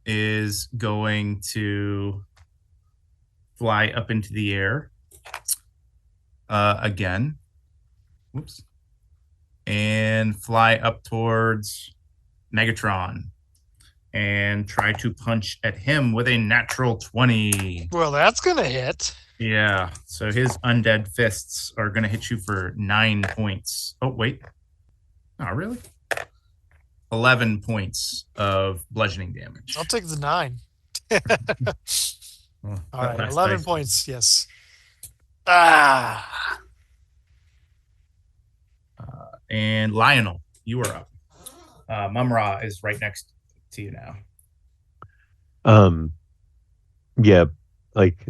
is going to fly up into the air again. Whoops. And fly up towards Megatron and try to punch at him with a natural 20. Well, that's gonna hit. Yeah. So his undead fists are going to hit you for 9 points. Oh, wait. Oh, really? 11 points of bludgeoning damage. I'll take the 9. Well, All right, that 11 dice- points. Yes. Ah. And Lionel, you are up. Mumra is right next to you now. Yeah, like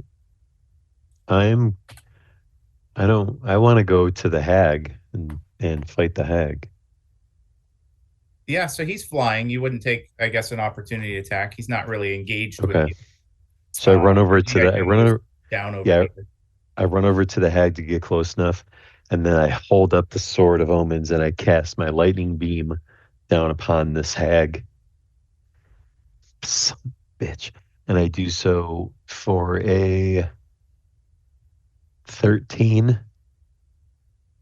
I want to go to the hag and fight the hag. Yeah, so he's flying. You wouldn't take, I guess, an opportunity attack. He's not really engaged Okay. with you. So I run over the to the idea is down over yeah. here. I run over to the hag to get close enough, and then I hold up the sword of omens and I cast my lightning beam down upon this hag. Son of a bitch. And I do so for a 13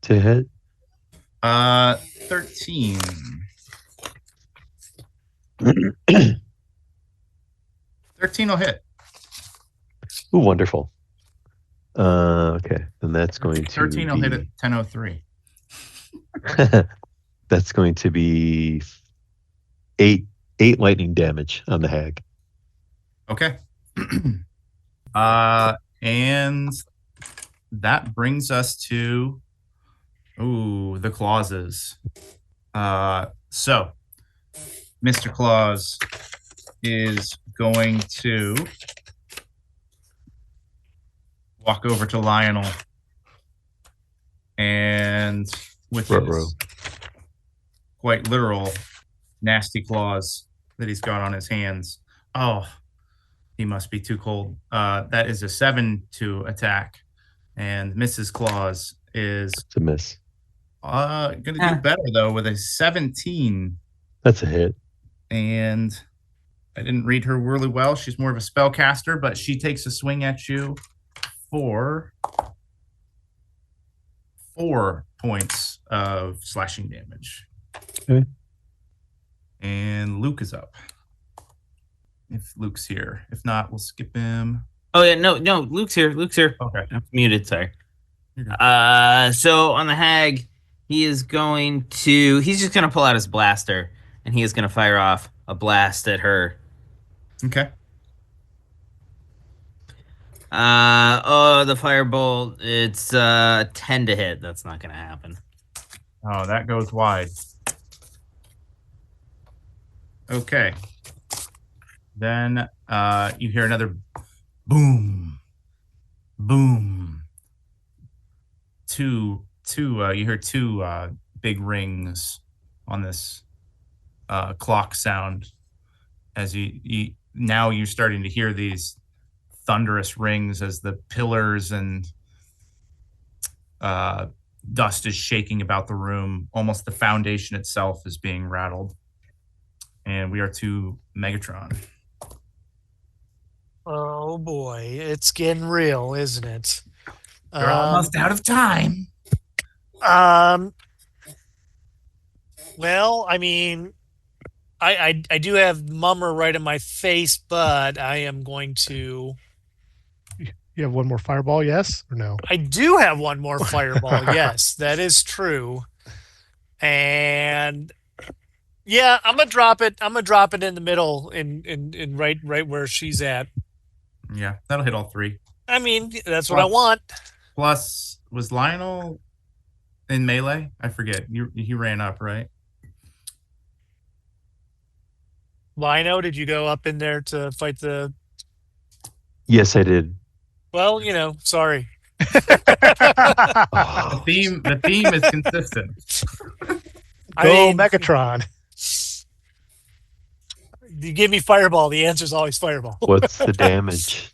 to hit. 13. 13 will hit. Ooh, wonderful. Okay, then that's going to 13 will hit at 10:03. That's going to be eight lightning damage on the hag. Okay. And that brings us to the clauses. So Mr. Claus is going to walk over to Lionel and with his quite literal nasty claws that he's got on his hands. Oh, he must be too cold. That is a 7 to attack. And Mrs. Claus is It's a miss. gonna do better though with a 17. That's a hit. And I didn't read her really well. She's more of a spellcaster, but she takes a swing at you for 4 points of slashing damage. Okay. And Luke is up. If Luke's here. If not, we'll skip him. Oh yeah, no, Luke's here. Okay. I'm muted, sorry. You're good. So on the hag, he's just gonna pull out his blaster and he is gonna fire off a blast at her. Okay. The firebolt, it's 10 to hit. That's not gonna happen. Oh, that goes wide. Okay. Then you hear another boom, boom. You hear two big rings on this clock sound as now you're starting to hear these thunderous rings as the pillars and dust is shaking about the room. Almost the foundation itself is being rattled. And we are to Megatron. Oh boy, it's getting real, isn't it? You're almost out of time. Um. Well, I mean, I do have Mummer right in my face, but I am going to. You have one more fireball, yes or no? I do have one more fireball. Yes, that is true. And yeah, I'm gonna drop it. I'm gonna drop it in the middle, in right where she's at. Yeah, that'll hit all three. I mean, that's what I want. Plus, was Lionel in melee? I forget. He ran up, right? Lino, did you go up in there to fight the? Yes, I did. Well, sorry. The theme is consistent. Go Megatron. You give me fireball. The answer is always fireball. What's the damage?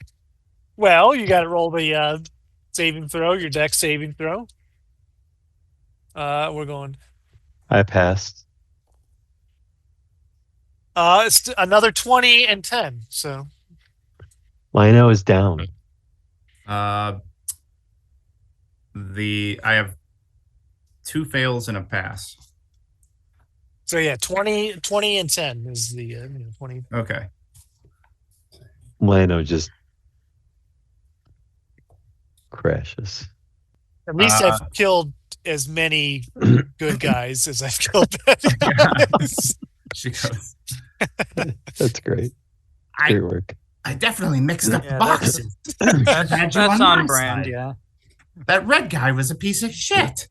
Well, you got to roll the saving throw, your dex saving throw. We're going. I passed. It's another 20 and 10. So Lino is down. I have 2 fails and a pass. So yeah, 20 and 10 is the 20. Okay. Lino just crashes. At least I've killed as many good guys as I've killed bad guys. She goes. That's great. Great work. I definitely mixed up Yeah, boxes. That's on brand, yeah. That red guy was a piece of shit.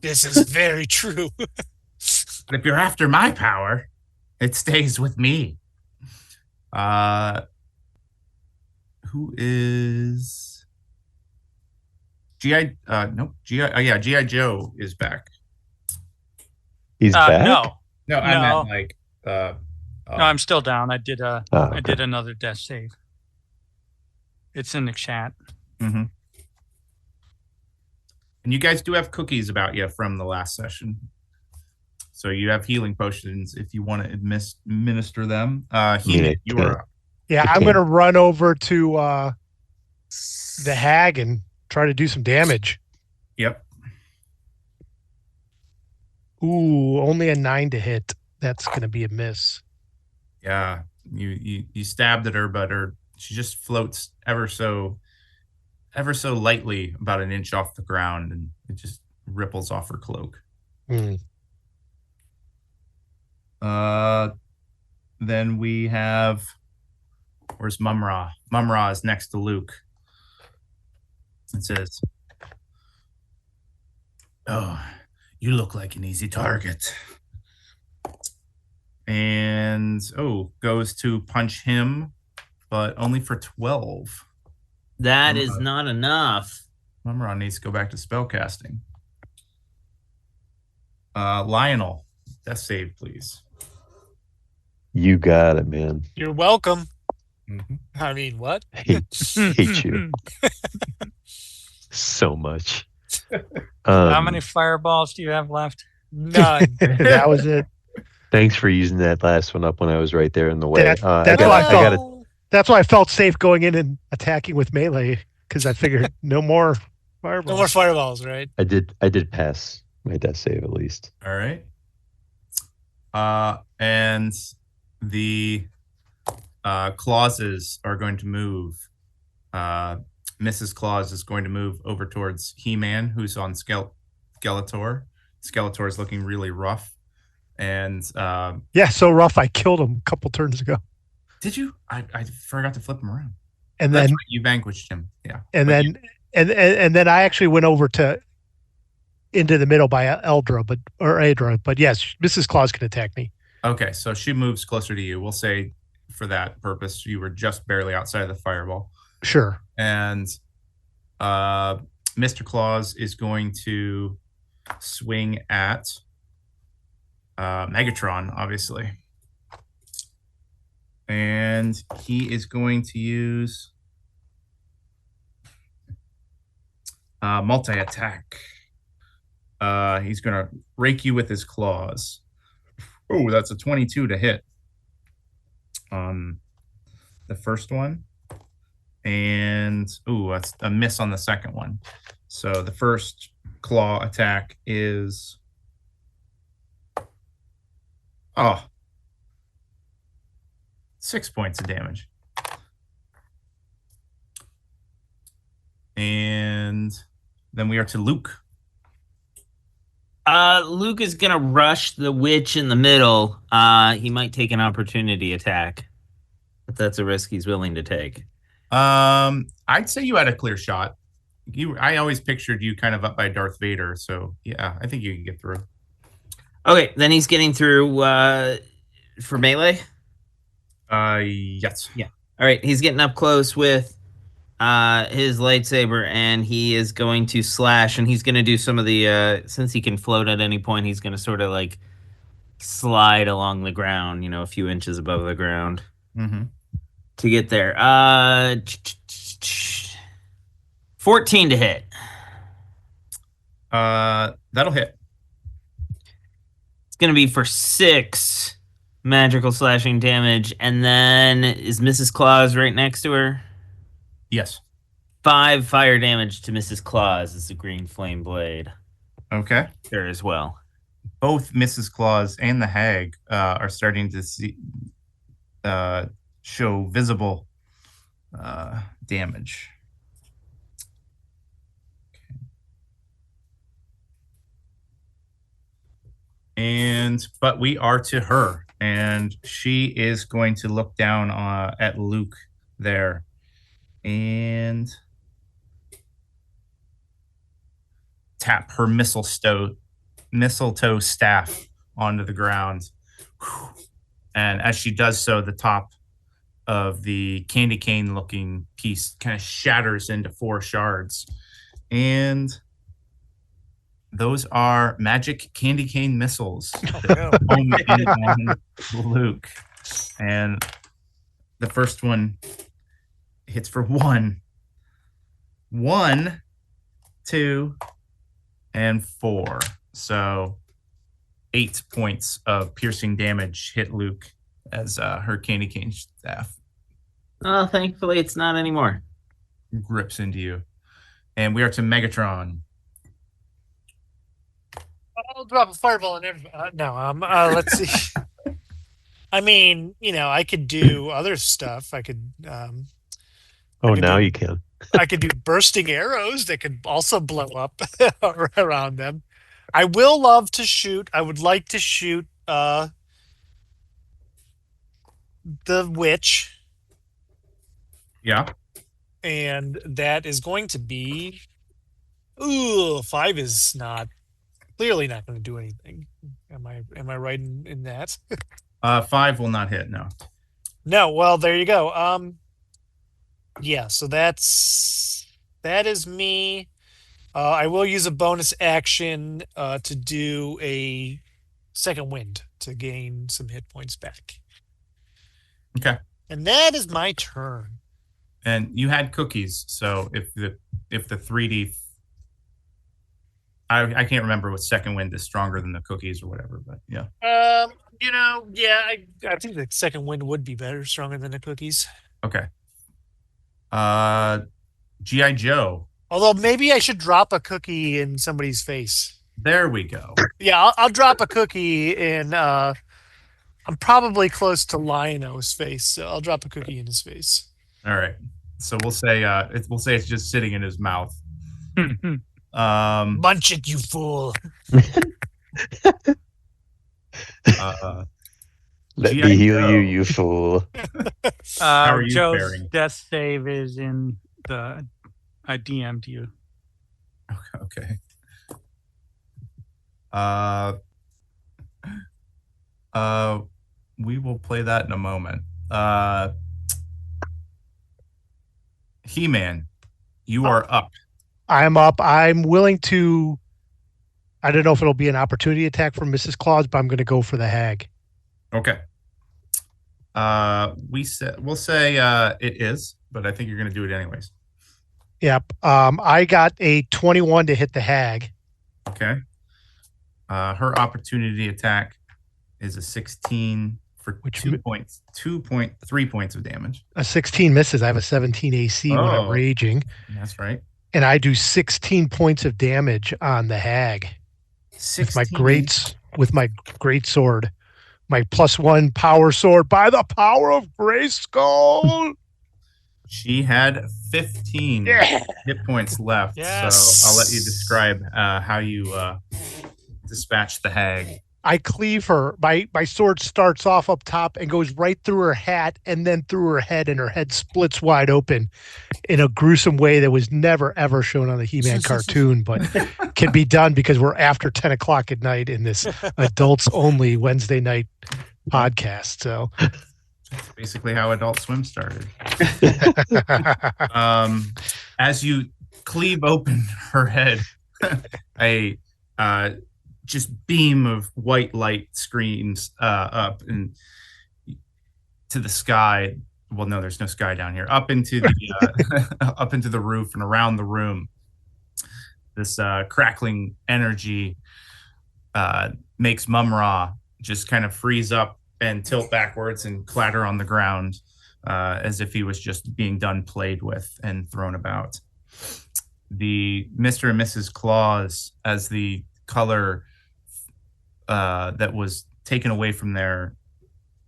This is very true. But if you're after my power, it stays with me. Who is GI? Nope. GI Joe is back. He's back? No, I meant like. No, I'm still down. I did I did another death save. It's in the chat. Mm-hmm. And you guys do have cookies about you from the last session. So you have healing potions if you want to administer them. You are up. Yeah, I'm going to run over to the hag and try to do some damage. Yep. Ooh, only a 9 to hit. That's going to be a miss. Yeah, you stabbed at her, but she just floats ever so lightly, about an inch off the ground, and it just ripples off her cloak. Then we have, where's Mumra? Mumra is next to Luke. It says, "Oh, you look like an easy target." And goes to punch him, but only for 12. That is not enough. Mumra needs to go back to spellcasting. Lionel, death save, please. You got it, man. You're welcome. Mm-hmm. I mean, what? Hate you so much. How many fireballs do you have left? None. That was it. Thanks for using that last one up when I was right there in the way. That's why I felt safe going in and attacking with melee, because I figured no more fireballs. No more fireballs, right? I did pass my death save at least. All right. And the Clauses are going to move. Mrs. Claus is going to move over towards He-Man, who's on Skeletor. Skeletor is looking really rough. And so rough I killed him a couple turns ago. Did you? I forgot to flip him around. And That's then right, you vanquished him. Yeah. And then I actually went over into the middle by Adra. But yes, Mrs. Claus can attack me. Okay, so she moves closer to you. We'll say for that purpose, you were just barely outside of the fireball. Sure. And Mr. Claus is going to swing at Megatron, obviously. And he is going to use multi-attack. He's going to rake you with his claws. Oh, that's a 22 to hit. the first one. And that's a miss on the second one. So the first claw attack is 6 points of damage. And then we are to Luke. Luke is gonna rush the witch in the middle. He might take an opportunity attack, but that's a risk he's willing to take. I'd say you had a clear shot. I always pictured you kind of up by Darth Vader, so yeah, I think you can get through. Okay, then he's getting through for melee. Yes. Yeah. All right, he's getting up close with his lightsaber, and he is going to slash, and he's going to do some of the since he can float at any point, he's going to sort of like slide along the ground, a few inches above the ground to get there. 14 to hit. That'll hit. It's going to be for 6 magical slashing damage, and then is Mrs. Claus right next to her? Yes. 5 fire damage to Mrs. Claus as the green flame blade. Okay. There as well. Both Mrs. Claus and the hag are starting to show visible damage. But we are to her, and she is going to look down at Luke there and tap her mistletoe staff onto the ground. And as she does so, the top of the candy cane looking piece kind of shatters into 4 shards. And those are magic candy cane missiles that home in on Luke. And the first one hits for 1, 2, and 4. So 8 points of piercing damage hit Luke as her candy cane staff Oh, thankfully it's not anymore. grips into you. And we are to Megatron. I'll drop a fireball on everybody. Let's see. I mean, I could do other stuff. I could. You can. I could do bursting arrows that could also blow up around them. I will love to shoot. I would like to shoot the witch. Yeah. And that is going to be 5 is clearly not going to do anything. Am I right in that? 5 will not hit, no. No, well, there you go. Yeah, so that is me. I will use a bonus action to do a second wind to gain some hit points back. Okay. And that is my turn. And you had cookies, so if the 3D, I can't remember what second wind is stronger than the cookies or whatever, but yeah. I think the second wind would be stronger than the cookies. Okay. G.I. Joe. Although maybe I should drop a cookie in somebody's face. There we go. Yeah, I'll drop a cookie in. I'm probably close to Lion-O's face, so I'll drop a cookie in his face. All right. So we'll say it's just sitting in his mouth. Munch it, you fool! Let G.I. me heal Joe. you fool. How are you Joe's faring? death save is in the. I DM'd you. Okay. We will play that in a moment. He-Man, you are up. I'm up. I'm willing to. I don't know if it'll be an opportunity attack from Mrs. Claus, but I'm going to go for the hag. Okay. We'll say it is, but I think you're going to do it anyways. Yep. I got a 21 to hit the hag. Okay. Her opportunity attack is a 16 for for Which 3 points of damage. A 16 misses. I have a 17 AC when I'm Oh. raging. That's right. And I do 16 points of damage on the hag with my 16. great sword. My +1 power sword by the power of Grayskull. She had 15 Yeah. hit points left. Yes. So I'll let you describe how you dispatch the hag. I cleave her. My sword starts off up top and goes right through her hat and then through her head, and her head splits wide open in a gruesome way that was never, ever shown on the He-Man cartoon, but can be done because we're after 10 o'clock at night in this adults-only Wednesday night podcast. So That's basically how Adult Swim started. As you cleave open her head, a just beam of white light screams up and to the sky. Well, no, there's no sky down here. Up into the up into the roof and around the room. This crackling energy makes Mum-Ra just kind of freeze up and tilt backwards and clatter on the ground as if he was just being done played with and thrown about. The Mr. and Mrs. Claus, as the color that was taken away from their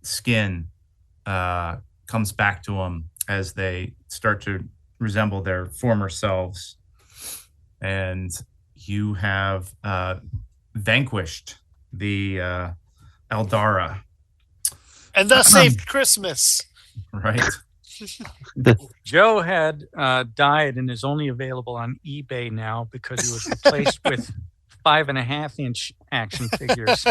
skin comes back to them as they start to resemble their former selves. And you have vanquished the Eldara. And thus saved Christmas. Right. Joe had died and is only available on eBay now because he was replaced with 5.5-inch action figures.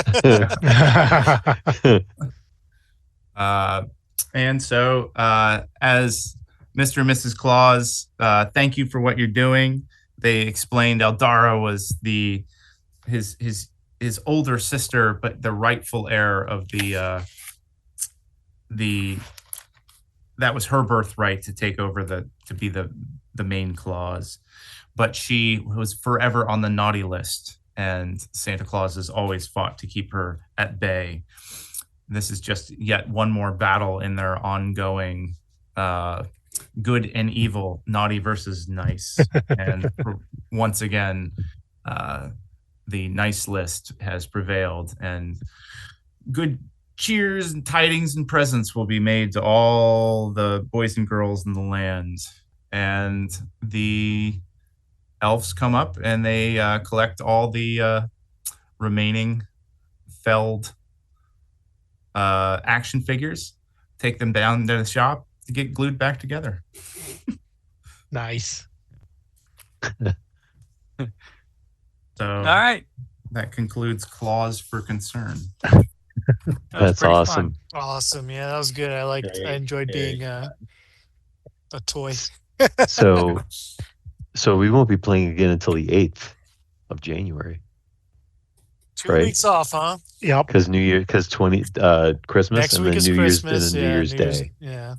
And so, as Mr. and Mrs. Claus, thank you for what you're doing. They explained Eldara was his older sister, but the rightful heir of the that was her birthright to take over to be the main Claus. But she was forever on the naughty list, and Santa Claus has always fought to keep her at bay. This is just yet one more battle in their ongoing good and evil, naughty versus nice. And once again, the nice list has prevailed, and good cheers and tidings and presents will be made to all the boys and girls in the land. And the elves come up and they collect all the remaining felled action figures, take them down to the shop to get glued back together. Nice. So All right. that concludes Claus for Concern. That's pretty awesome. fun. Awesome. Yeah, that was good. I enjoyed being a toy. So we won't be playing again until the 8th of January. 2 Right. weeks off, huh? Yep. Because Christmas Next and week then is New Year's Christmas. and then New Year's Day. Yeah.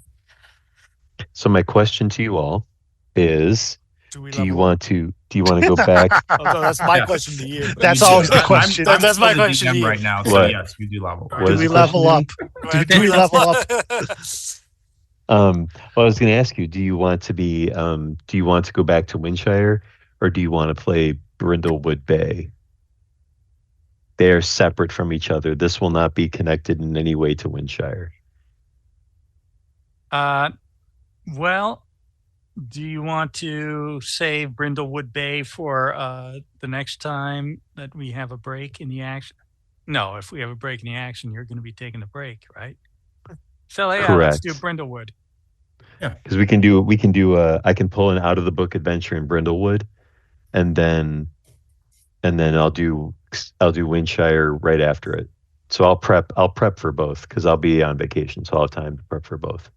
So my question to you all is, Do you want to go back? Oh, no, that's my Yeah. question to you. That's You do. always the I'm- question. I'm That's my still the question to DM you. right now. So What? yes, you do level. What Do is we the level question up? Do we level up? Well, I was going to ask you, do you want to go back to Windshire, or do you want to play Brindlewood Bay? They are separate from each other. This will not be connected in any way to Windshire. Well, do you want to save Brindlewood Bay for the next time that we have a break in the action? No, if we have a break in the action, you're going to be taking a break, right? So yeah, let's Correct. do Brindlewood. Because we can do I can pull an out of the book adventure in Brindlewood, and then I'll do Windshire right after it. So I'll prep for both because I'll be on vacation, so I'll have time to prep for both.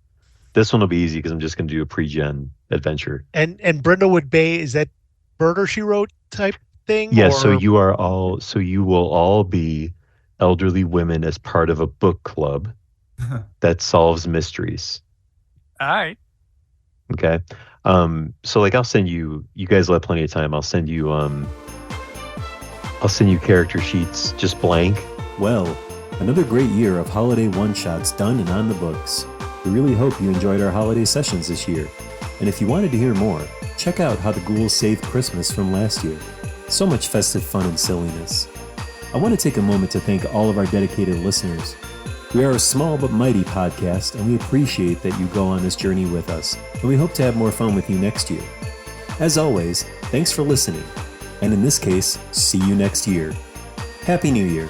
This one will be easy because I'm just going to do a pre-gen adventure. And Brindlewood Bay, is that Murder She Wrote type thing? Yeah, or- so you will all be elderly women as part of a book club that solves mysteries. All right. Okay. So like I'll send you guys will have plenty of time. I'll send you character sheets just blank. Well, Another great year of holiday one-shots done and on the books. We really hope you enjoyed our holiday sessions this year. And if you wanted to hear more, check out How the Ghouls Saved Christmas from last year. So much festive fun and silliness. I want to take a moment to thank all of our dedicated listeners. We are a small but mighty podcast, and we appreciate that you go on this journey with us, and we hope to have more fun with you next year. As always, thanks for listening, and in this case, see you next year. Happy New Year.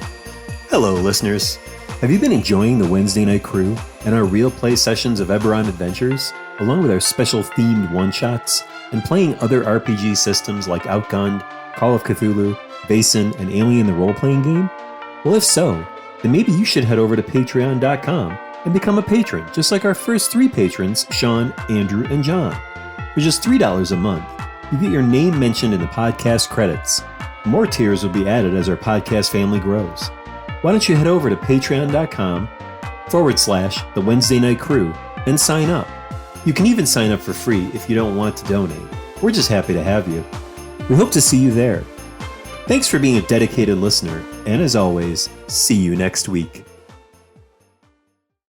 Hello, listeners. Have you been enjoying the Wednesday Night Crew and our real play sessions of Eberron Adventures, along with our special themed one-shots, and playing other RPG systems like Outgunned, Call of Cthulhu, Basin, and Alien the Role-Playing Game? Well, if so, then maybe you should head over to patreon.com and become a patron, just like our first 3 patrons, Sean, Andrew, and John. For just $3 a month, you get your name mentioned in the podcast credits. More tiers will be added as our podcast family grows. Why don't you head over to patreon.com/The Wednesday Night Crew and sign up. You can even sign up for free if you don't want to donate. We're just happy to have you. We hope to see you there. Thanks for being a dedicated listener, and as always, see you next week.